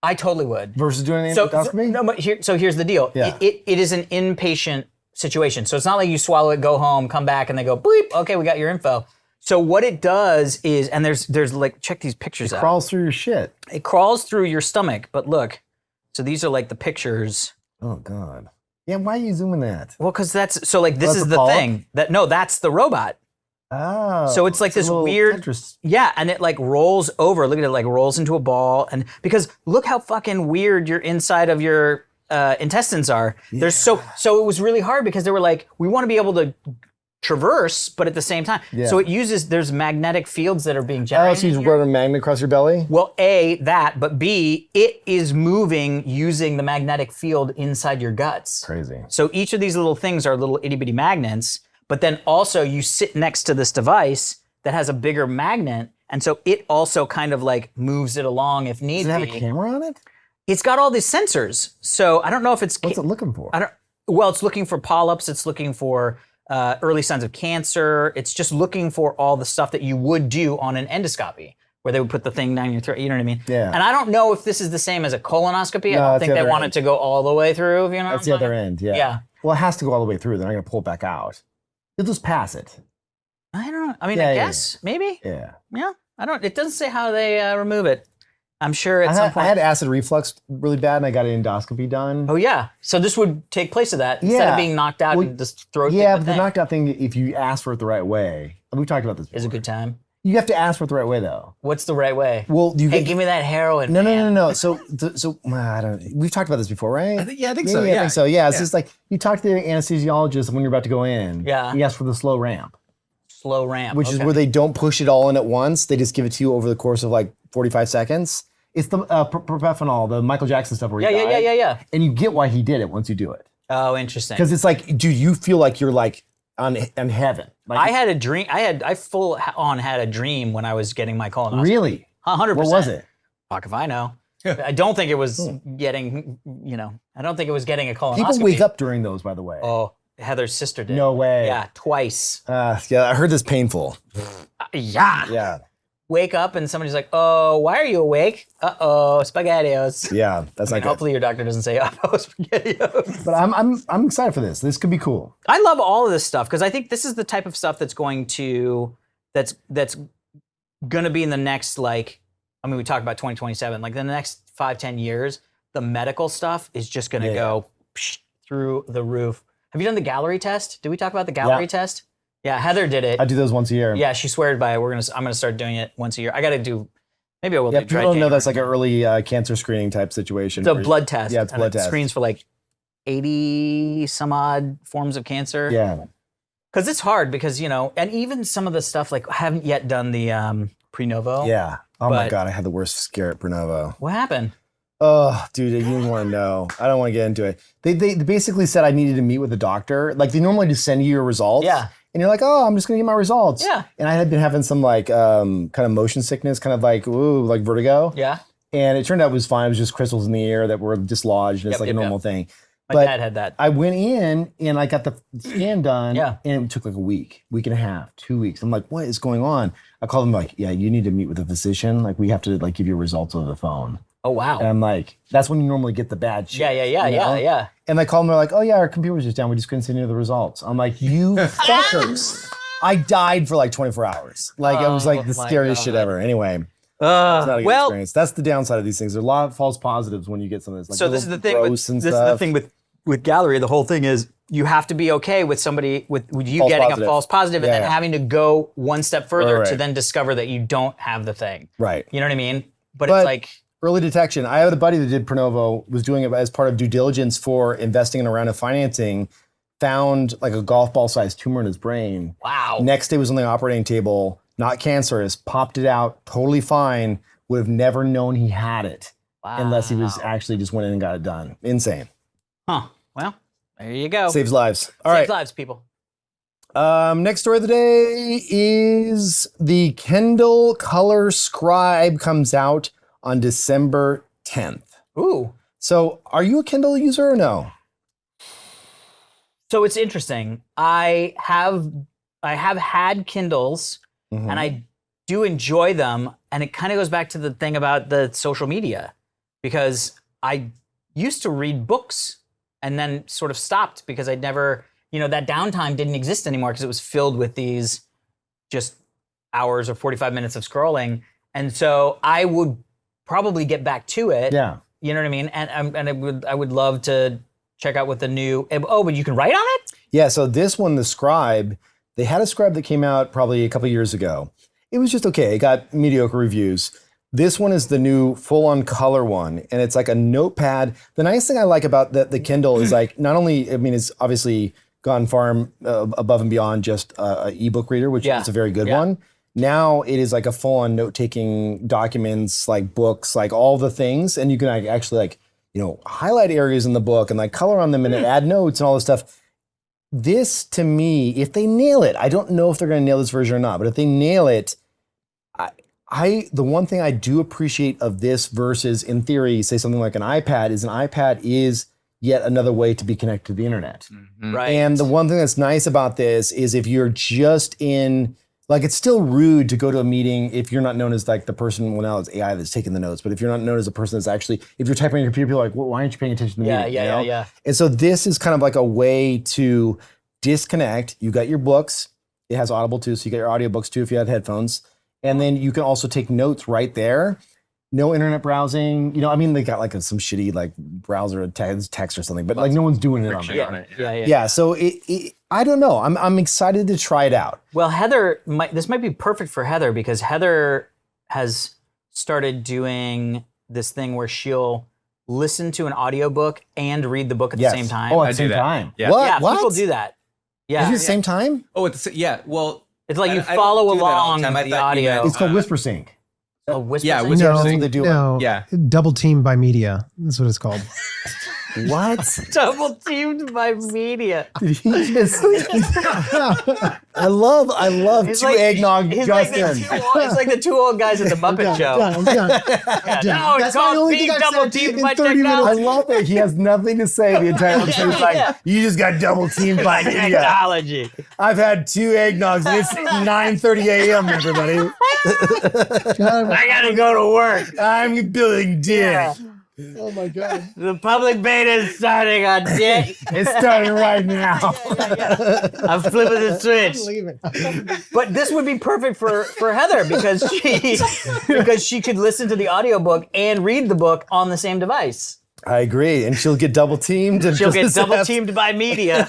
I totally would. versus doing an So, endoscopy? no, but here's the deal. Yeah. It is an inpatient situation. So it's not like you swallow it, go home, come back, and they go, bleep, okay, we got your info. So what it does is, and there's like, check these pictures out. Crawls through your shit. It crawls through your stomach, but look, so these are like the pictures. Oh God. Yeah, why are you zooming that? Well, because that's, so like, this That's is a the polyp? thing. That's the robot. Oh. So it's like a this little weird, Tetris. yeah, and it like rolls over. Look at it, like rolls into a ball, and because look how fucking weird your inside of your intestines are. There's so it was really hard because they were like, we want to be able to traverse, but at the same time, Yeah. so there's magnetic fields that are being Oh, generated. so you here. run a magnet across your belly? Well, A, that, but B, it is moving using the magnetic field inside your guts. Crazy. So each of these little things are little itty bitty magnets, but then also you sit next to this device that has a bigger magnet, and so it also kind of like moves it along if need Does it have a be. camera on it? It's got all these sensors, so I don't know if it's. What's it looking for? Well, it's looking for polyps. It's looking for early signs of cancer. It's just looking for all the stuff that you would do on an endoscopy, where they would put the thing down your throat. You know what I mean? Yeah. And I don't know if this is the same as a colonoscopy. No, I don't that's think the they other want end. it to go all the way through. If you know That's what the I'm other saying? end, yeah. Yeah. Well, it has to go all the way through. They're not going to pull it back out. You'll just pass it. I don't know. I mean, Yeah, I yeah, guess maybe. Yeah. Yeah. I don't. It doesn't say how they remove it. I'm sure at some I point. had acid reflux really bad, and I got an endoscopy done. Oh yeah. So this would take place of that instead Yeah. of being knocked out Well, and just throw. Yeah, but the knocked out thing, if you ask for it the right way, and we've talked about this before. is a good time. You have to ask for it the right way, though. What's the right way? Well, you Hey, get, give me that heroin. no, man. no. So I don't. We've talked about this before, right? I think so. I think Yeah. so. Yeah, it's just like you talk to the anesthesiologist when you're about to go in. Yeah. You ask for the slow ramp, Slow ramp. which is okay. where they don't push it all in at once. They just give it to you over the course of like 45 seconds. It's the propofol, the Michael Jackson stuff where he died. Yeah. And you get why he did it once you do it. Oh, interesting. Because it's like, dude, you feel like you're like on heaven. Like, I had a dream. I full on had a dream when I was getting my colonoscopy. really? 100%. What was it? Fuck if I know. I don't think it was getting. I don't think it was getting a colonoscopy. People wake up during those, by the way. Oh, Heather's sister did. No way. Yeah, twice. Yeah, I heard this painful. Yeah. Yeah. Wake up and somebody's like, "Oh, why are you awake? Uh-oh, SpaghettiOs." Yeah, that's not good. Hopefully your doctor doesn't say, "Oh, SpaghettiOs." But I'm excited for this. This could be cool. I love all of this stuff because I think this is the type of stuff that's going to be in the next, like, I mean, we talk about 2027, like the next 5-10 years, the medical stuff is just going to go through the roof. Have you done the gallery test? Did we talk about the gallery test? Yeah, Heather did it. I do those once a year. Yeah, she swears by it. I'm gonna start doing it once a year. I got to do. Maybe I will Yeah, do. people don't know that's like an early cancer screening type situation. It's a where- blood test. Yeah, it's and blood it test. Screens for like 80 some odd forms of cancer. Yeah. Because it's hard because, and even some of the stuff, like I haven't yet done the pre-novo. Yeah. Oh my But- God, I had the worst scare at Pronovo. What happened? Oh, dude, you didn't want to know. I don't want to get into it. They basically said I needed to meet with a doctor. Like they normally just send you your results. Yeah. And you're like, oh, I'm just gonna get my results. Yeah. And I had been having some like kind of motion sickness, kind of like like vertigo. Yeah. And it turned out it was fine. It was just crystals in the air that were dislodged, and it's Yep, like yep, a normal yep. thing. My But dad had that. I went in and I got the scan done. Yeah. And it took like a week and a half, 2 weeks. I'm like, what is going on? I called them like, yeah, you need to meet with a physician. Like we have to like give you results over the phone. Oh, wow. And I'm like, that's when you normally get the bad shit. Yeah. And they call them, they're like, oh yeah, our computer was just down. We just couldn't send you the results. I'm like, you fuckers. I died for like 24 hours. Like it was like the my scariest shit God. ever. Anyway, it's not a good well, experience. That's the downside of these things. There's a lot of false positives when you get some of this. Like so this is the thing. gross and This is stuff. the thing with gallery. The whole thing is you have to be okay with somebody with you False getting positive. a false positive and Yeah, then yeah. having to go one step further Right. to then discover that you don't have the thing. Right. You know what I mean? But But- it's like, Early detection. I had a buddy that did Pronovo, was doing it as part of due diligence for investing in a round of financing, found like a golf ball sized tumor in his brain. wow. Next day was on the operating table, not cancerous, popped it out, totally fine, would have never known he had it unless he was actually just went in and got it done. Insane. Huh. Well, there you go. Saves lives. All Saves right. lives, people. Next story of the day is the Kindle Color Scribe comes out on December 10th. Ooh. So are you a Kindle user or no? So it's interesting. I have had Kindles and I do enjoy them. And it kind of goes back to the thing about the social media, because I used to read books and then sort of stopped because I'd never, that downtime didn't exist anymore because it was filled with these just hours or 45 minutes of scrolling. And so I would probably get back to it. Yeah. You know what I mean? And I would love to check out what the new, but you can write on it? Yeah, so this one, the Scribe, they had a Scribe that came out probably a couple years ago. It was just okay. It got mediocre reviews. This one is the new full-on color one, and it's like a notepad. The nice thing I like about the Kindle is like, not only, it's obviously gone far above and beyond just an ebook reader, which is a very good one. Now it is like a full-on note-taking documents, like books, like all the things, and you can actually highlight areas in the book and like color on them and add notes and all this stuff. This, to me, if they nail it, I don't know if they're going to nail this version or not, but if they nail it, the one thing I do appreciate of this versus, in theory, say something like an iPad is yet another way to be connected to the internet. Right. And the one thing that's nice about this is if you're just in, like, it's still rude to go to a meeting if you're not known as like the person, well, now it's AI that's taking the notes, but if you're not known as a person that's actually, if you're typing on your computer, people are like, well, why aren't you paying attention to the meeting? Yeah. And so this is kind of like a way to disconnect. You got your books. It has Audible too, so you got your audiobooks too if you have headphones. And then you can also take notes right there. No internet browsing. They got like some shitty like browser text or something, but like no one's doing it on there. Yeah. So I don't know. I'm excited to try it out. Well, Heather, this might be perfect for Heather because Heather has started doing this thing where she'll listen to an audiobook and read the book at the same time. Oh, at the same time. Yeah. What? People do that. Yeah. Is it at the same time? Oh, well, It's like you I follow don't do that all along the time. I the thought you audio. meant, It's called Wispr Sync. A whisper. yeah, thing? Wispr No, Sync. they do it. no. Yeah. Double teamed by media. That's what it's called. What? Double teamed by media. I love It's two like- eggnog It's like, Justin. it's like the two old guys at the Muppet Show. I'm done. No, it's That's my called only being thing I've double said teamed in by 30 minutes. I technology. love it. He has nothing to say the entire episode. It's like, you just got double teamed by an idiot. Technology. I've had 2 eggnogs and it's 9:30 a.m. everybody. I gotta go to work. I'm building Digg. Oh my God. The public beta is starting on Digg. It's starting right now. I'm flipping the switch. Leave it. But this would be perfect for Heather because she could listen to the audiobook and read the book on the same device. I agree. And she'll get double teamed. And She'll get just double have- teamed by media.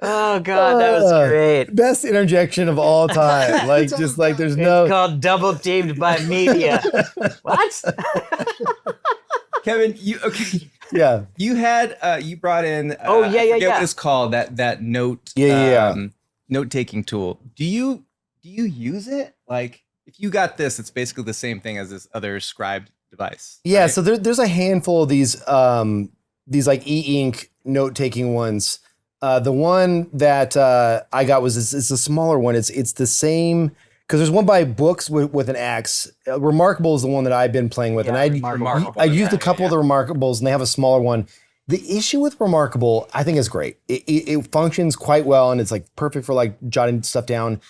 Oh God, that was great. Best interjection of all time. Like, just like there's It's no. called double teamed by media. What? Kevin, Yeah. you had you brought in I Oh, forget yeah. what it's called, that note note taking tool. Do you use it? Like, if you got this, it's basically the same thing as this other Scribe device. Yeah. right? So there's a handful of these like e-ink note taking ones. The one that I got it's a smaller one. It's the same because there's one by Books with an X. Remarkable is the one that I've been playing with, and I used a couple of the Remarkables, and they have a smaller one. The issue with Remarkable, I think, is great. It functions quite well, and it's like perfect for like jotting stuff down.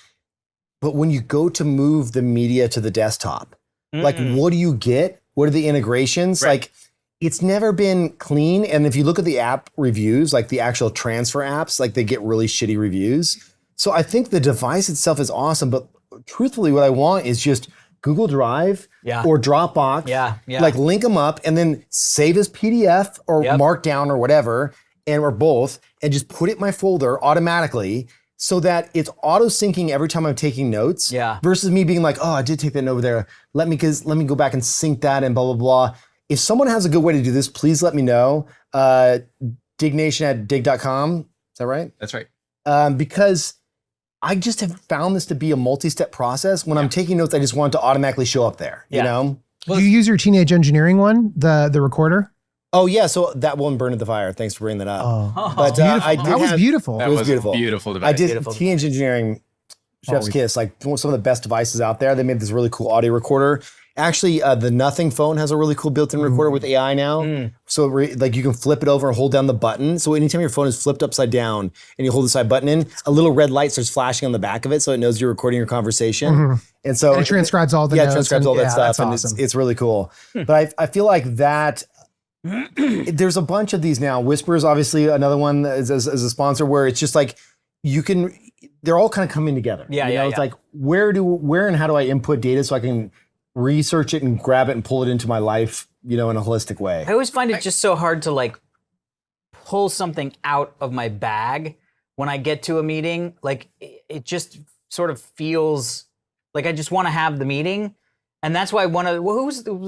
But when you go to move the media to the desktop, like what do you get? What are the integrations? Right. Like, it's never been clean. And if you look at the app reviews, like the actual transfer apps, like they get really shitty reviews. So I think the device itself is awesome, but truthfully, what I want is just Google Drive or Dropbox. Yeah. Like link them up and then save as PDF or Markdown or whatever, or both, and just put it in my folder automatically so that it's auto syncing every time I'm taking notes. Yeah. Versus Versus me being like, oh, I did take that note over there. Let me go back and sync that and blah, blah, blah. If someone has a good way to do this, please let me know. Diggnation@digg.com. Is that right? That's right. Because I just have found this to be a multi-step process. When I'm taking notes, I just want it to automatically show up there. You know? Do you use your teenage engineering one, the recorder? Oh yeah, so that one burned at the fire. Thanks for bringing that up. Oh, But I did that was have- beautiful. That was was beautiful. a beautiful device. I did Beautiful. teenage engineering, chef's kiss, like some of the best devices out there. They made this really cool audio recorder. Actually, the Nothing phone has a really cool built-in recorder with AI now. So like you can flip it over and hold down the button. So anytime your phone is flipped upside down and you hold the side button in, a little red light starts flashing on the back of it, so it knows you're recording your conversation. And so And it transcribes all the yeah, it notes transcribes and- all that yeah, stuff, that's and awesome. it's really cool. But I feel like that. There's a bunch of these now. Wispr is obviously another one as a sponsor where it's just like you can. They're all kind of coming together. Yeah, you yeah, know? yeah. It's like where and how do I input data so I can research it and grab it and pull it into my life, in a holistic way. I always find it just so hard to like pull something out of my bag when I get to a meeting. Like it just sort of feels like I just want to have the meeting. And that's why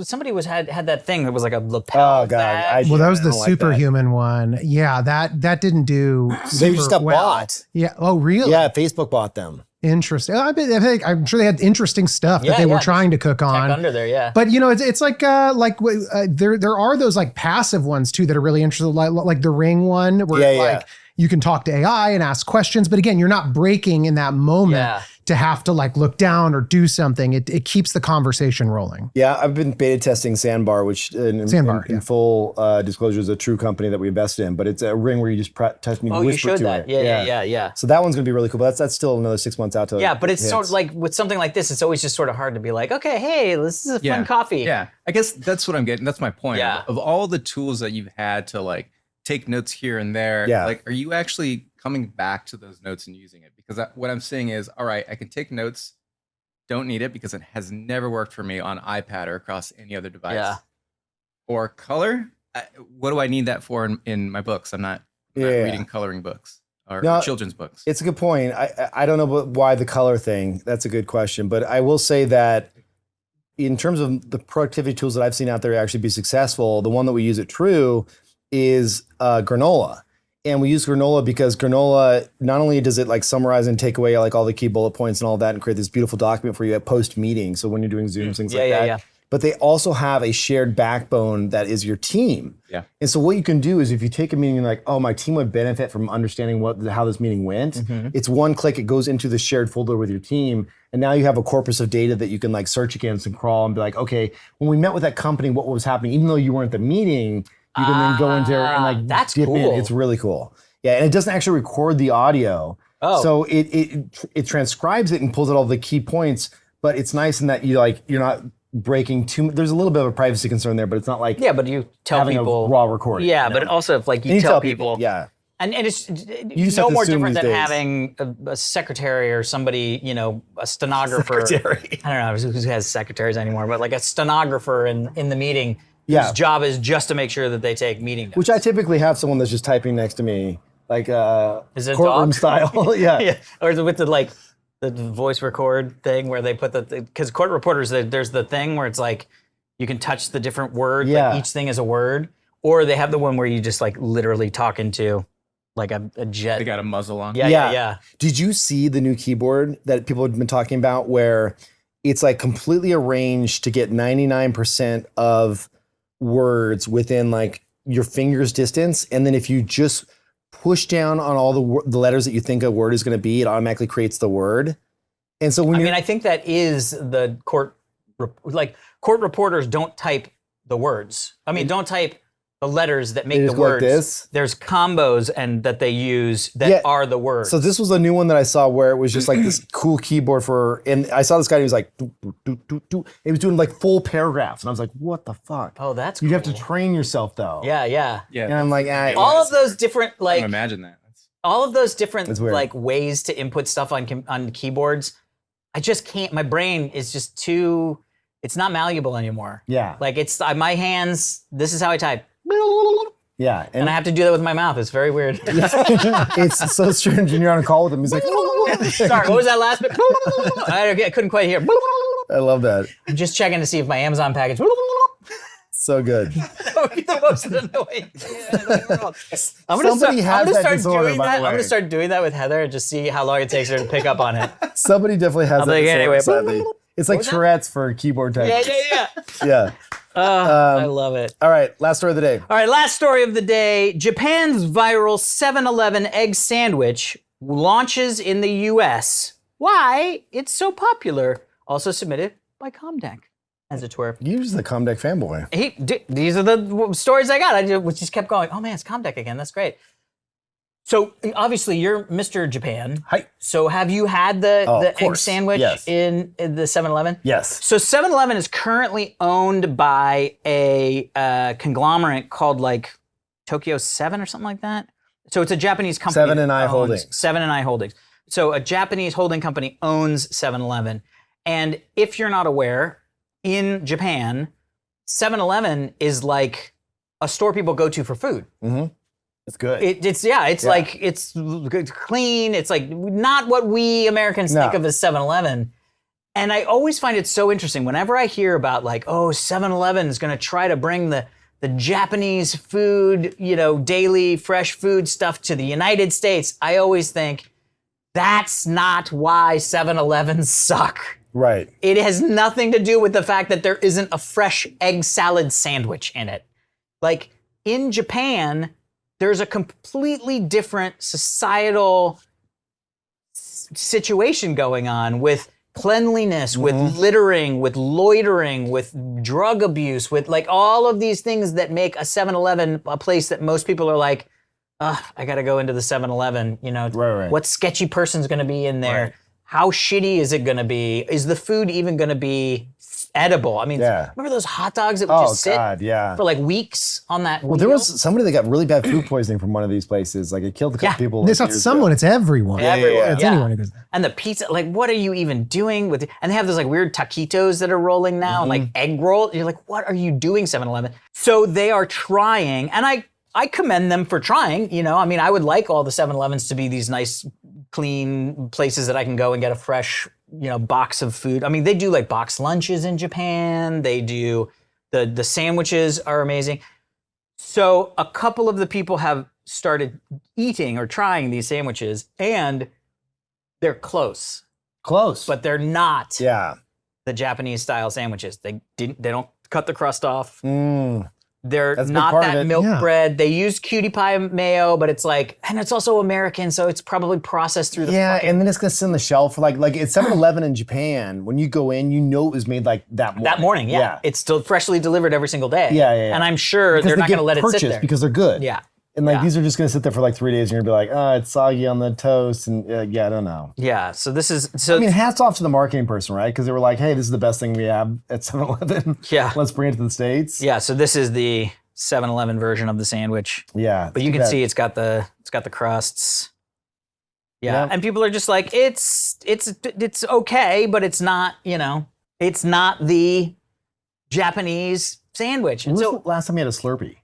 somebody had that thing that was like a lapel. Oh God, bag. Well, that was I the don't like that. superhuman one. Yeah, that didn't do. They just super got well. bought. Yeah. Oh, really? Yeah, Facebook bought them. Interesting. I'm sure they had interesting stuff Yeah, that they were yeah, trying to cook Tech on. under there, yeah. But it's like there are those like passive ones too that are really interesting, like the Ring one where Yeah. you can talk to AI and ask questions, but again, you're not breaking in that moment Yeah. to have to like look down or do something. It keeps the conversation rolling. Yeah, I've been beta testing Sandbar, which Sandbar, in yeah. full disclosure is a true company that we invested in, but it's a ring where you just touch me. Oh, you showed that. Yeah. So that one's gonna be really cool, but that's still another 6 months out to. Yeah, but it's hits. sort of like with something like this, it's always just sort of hard to be like, okay, hey, this is a fun coffee. Yeah, I guess that's what I'm getting. That's my point. Yeah. Of all the tools that you've had to like take notes here and there, Yeah. like, are you actually coming back to those notes and using it? Because what I'm saying is, all right, I can take notes, don't need it because it has never worked for me on iPad or across any other device. Yeah. Or color, what do I need that for in my books? I'm not reading coloring books or No, children's books. It's a good point. I don't know why the color thing. That's a good question, but I will say that in terms of the productivity tools that I've seen out there actually be successful, the one that we use at True is Granola. And we use Granola because Granola, not only does it like summarize and take away like all the key bullet points and all that and create this beautiful document for you at post meeting. So when you're doing Zooms, things like that. Yeah. But they also have a shared backbone that is your team. Yeah. And so what you can do is if you take a meeting and like, oh, my team would benefit from understanding how this meeting went, it's one click, it goes into the shared folder with your team. And now you have a corpus of data that you can like search against and crawl and be like, okay, when we met with that company, what was happening? Even though you weren't at the meeting, you can then go into there and like that's dip in. cool. It's really cool. Yeah, and it doesn't actually record the audio. Oh. So it transcribes it and pulls out all the key points, but it's nice in that you're not breaking too. There's a little bit of a privacy concern there, but it's not like Yeah, but you tell having people a raw recording. Yeah, you know? but also if like And you tell people, yeah. and it's just no have to more assume different these than days. having a secretary or somebody, a stenographer. Secretary. I don't know who has secretaries anymore, but like a stenographer in the meeting Yeah. whose job is just to make sure that they take meeting notes. Which I typically have someone that's just typing next to me, like Is it a courtroom dog? style. Yeah. Yeah, or with the voice record thing where they put because court reporters, there's the thing where it's like you can touch the different words, Yeah. like each thing is a word, or they have the one where you just like literally talk into like a jet. They got a muzzle on. Yeah. Did you see the new keyboard that people have been talking about where it's like completely arranged to get 99% of words within like your finger's distance, and then if you just push down on all the letters that you think a word is going to be, it automatically creates the word. And so when I think that is the court reporters don't type the words. Don't type the letters that make They the just go like words. this? There's combos and that they use that are the words. So this was a new one that I saw where it was just like this cool keyboard and I saw this guy who was like, doo, doo, doo, doo, doo. He was doing like full paragraphs. And I was like, what the fuck? Oh, that's You'd have to cool. train yourself though. Yeah. And I'm like, All of those different I like can imagine that. all of those different It's weird. like ways to input stuff on keyboards, I just can't. My brain is just too. It's not malleable anymore. Yeah. Like it's my hands. This is how I type, Yeah. and I have to do that with my mouth. It's very weird. It's so strange when you're on a call with him. He's like, Sorry, what was that last bit? I couldn't quite hear. I love that. I'm just checking to see if my Amazon package. So good. That would be the most annoying thing in the world. Somebody has that disorder, by the I'm way. gonna start doing that with Heather and just see how long it takes her to pick up on it. Somebody definitely has I'll that be like, disorder, anyway, sadly. It's like was that? Tourette's for keyboard Yeah, typing. yeah, yeah. Yeah. I love it. All right, last story of the day. All right, last story of the day. Japan's viral 7-Eleven egg sandwich launches in the US. Why it's so popular. Also submitted by Comdeck, as it were. You're just the Comdeck fanboy. These are the stories I got. I just kept going, oh man, it's Comdeck again. That's great. So obviously you're Mr. Japan. Hi. So have you had the of egg course. sandwich Yes. in the 7-Eleven? Yes. So 7-Eleven is currently owned by a conglomerate called like Tokyo 7 or something like that. So it's a Japanese company. Seven and I that owns- Holdings. 7 and I Holdings. So a Japanese holding company owns 7-Eleven. And if you're not aware, in Japan, 7-Eleven is like a store people go to for food. It's good. It's like it's clean. It's like not what we Americans think of as 7-Eleven. And I always find it so interesting whenever I hear about like, oh, 7-Eleven is going to try to bring the Japanese food, daily fresh food stuff to the United States. I always think that's not why 7-Elevens suck. right. It has nothing to do with the fact that there isn't a fresh egg salad sandwich in it. Like in Japan, there's a completely different societal situation going on with cleanliness, with littering, with loitering, with drug abuse, with like all of these things that make a 7-Eleven a place that most people are like, I got to go into the 7-Eleven. Right. What sketchy person's going to be in there? Right. How shitty is it going to be? Is the food even going to be edible? I mean, remember those hot dogs that would just sit for like weeks on that wheel? Well, there was somebody that got really bad food poisoning from one of these places. Like it killed a couple people. It's not someone, it's everyone. Everyone, It's anyone who goes there. And the pizza, like, what are you even doing with it? And they have those like weird taquitos that are rolling now and like egg roll. You're like, what are you doing, 7-Eleven? So they are trying, and I commend them for trying. I mean, I would like all the 7-Elevens to be these nice, clean places that I can go and get a fresh, box of food. I mean, they do like box lunches in Japan. They do the sandwiches are amazing. So a couple of the people have started eating or trying these sandwiches, and they're close, but they're not the Japanese style sandwiches. They don't cut the crust off. They're That's a big not part of that it. milk Yeah. bread. They use cutie pie mayo, but it's like, and it's also American, so it's probably processed through the fucking- and then it's gonna sit on the shelf for like it's 7-Eleven in Japan. When you go in, it was made like that morning. that morning. Yeah. It's still freshly delivered every single day. Yeah. And I'm sure Because they're they not get going to let it sit purchased there. because they're good. Yeah. And these are just gonna sit there for like 3 days, and you're gonna be like, it's soggy on the toast, and I don't know. Yeah. So this is I mean, hats off to the marketing person, right? Because they were like, hey, this is the best thing we have at 7-Eleven. Yeah. Let's bring it to the States. yeah. So this is the 7-Eleven version of the sandwich. Yeah. But you can see it's got the crusts. Yeah. Yep. And people are just like, it's okay, but it's not, it's not the Japanese sandwich. When And was so, the last time you had a Slurpee?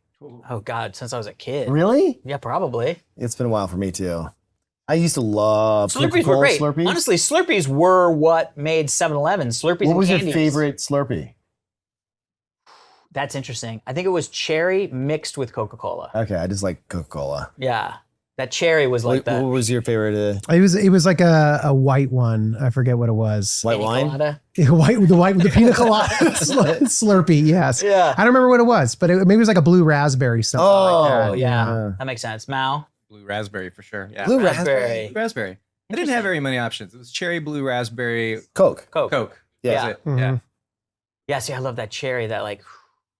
oh God, since I was a kid. Really? Yeah, probably. It's been a while for me too. I used to love Slurpees were Coca-Cola great. Slurpees. Honestly, Slurpees were what made 7-Eleven. Slurpees What and was your candies. favorite Slurpee? That's interesting. I think it was cherry mixed with Coca-Cola. Okay, I just like Coca-Cola. Yeah. That cherry was like What that. was your favorite? It was like a white one. I forget what it was. White wine? Colada. The pina colada Slurpee. Yes. Yeah. I don't remember what it was, but maybe it was like a blue raspberry something like that. Oh, yeah. That makes sense. Mao? Blue raspberry for sure. Yeah. Blue Raspberry. Raspberry. I didn't have very many options. It was cherry, blue raspberry, Coke. Coke. Coke. Yeah. That's it. Mhm. Yeah. Yeah, see, I love that cherry, that like,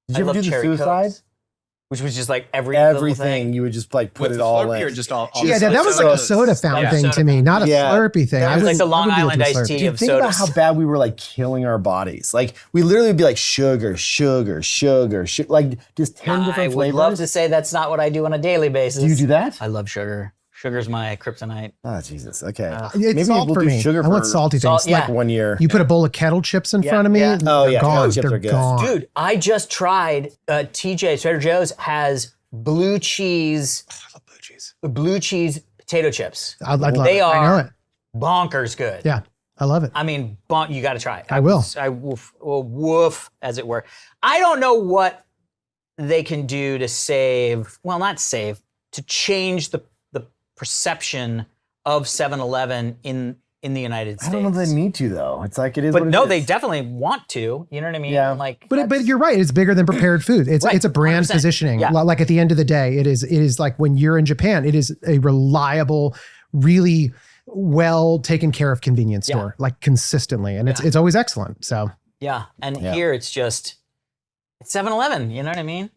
Did I you ever love do the cherry suicide? Cokes, which was just like every little Everything. thing. You would just like put With it the all Slurpee in. or just all Yeah, that was like a soda fountain Yeah, thing soda to me, not a Yeah. Slurpee thing. That I was would- like the I Long would do it Island with iced Slurpee. tea Dude, of think about sodas. how bad we were like killing our bodies. Like we literally would be like sugar, like just 10 I different would flavors. love to say that's not what I do on a daily basis. Do you do that? I love sugar. Sugar's my kryptonite. Oh Jesus. Okay. It's salt for me. I want salty Salt, things. yeah. Like 1 year. You put a bowl of kettle chips in front of me. yeah. Oh, they're yeah, gone. kettle chips They're are good. gone. Dude, I just tried TJ, Trader Joe's has blue cheese. I love blue cheese. Blue cheese potato chips. I'd love They it. I know are it. bonkers good. Yeah, I love it. I mean, you got to try it. I will. I woof, as it were. I don't know what they can do to save, well, not save, to change the perception of 7-Eleven in in the United States. I don't know if they need to though. It's like it is. But what it no, is. they definitely want to. You know what I mean? Yeah. Like, But you're right. It's bigger than prepared food. It's Right, it's a brand 100%. positioning. Yeah. Like at the end of the day, it is like when you're in Japan, it is a reliable, really well taken care of convenience Yeah. store, like consistently, and it's always excellent. So yeah. And Yeah. here it's 7-Eleven. You know what I mean?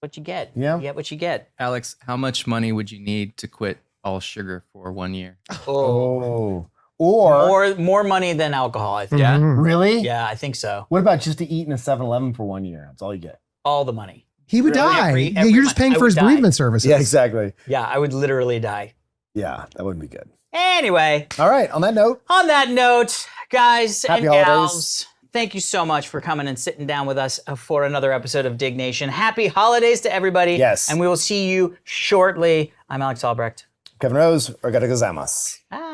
What you get. Yeah. You get what you get. Alex, how much money would you need to quit all sugar for 1 year? Oh. Or More money than alcohol, I think. Yeah. mhm. really? Yeah, I think so. What about just to eat in a 7-Eleven for 1 year? That's all you get. All the money. He would Really, die. every Yeah, you're just month paying I for would his die. bereavement services. Yeah, exactly. Yeah, I would literally die. Yeah, that wouldn't be good. Anyway, All right. On that note, on that note, guys Happy and holidays. gals, thank you so much for coming and sitting down with us for another episode of Dig Nation. Happy holidays to everybody. Yes. And we will see you shortly. I'm Alex Albrecht. Kevin Rose, arigato gozaimasu. Bye.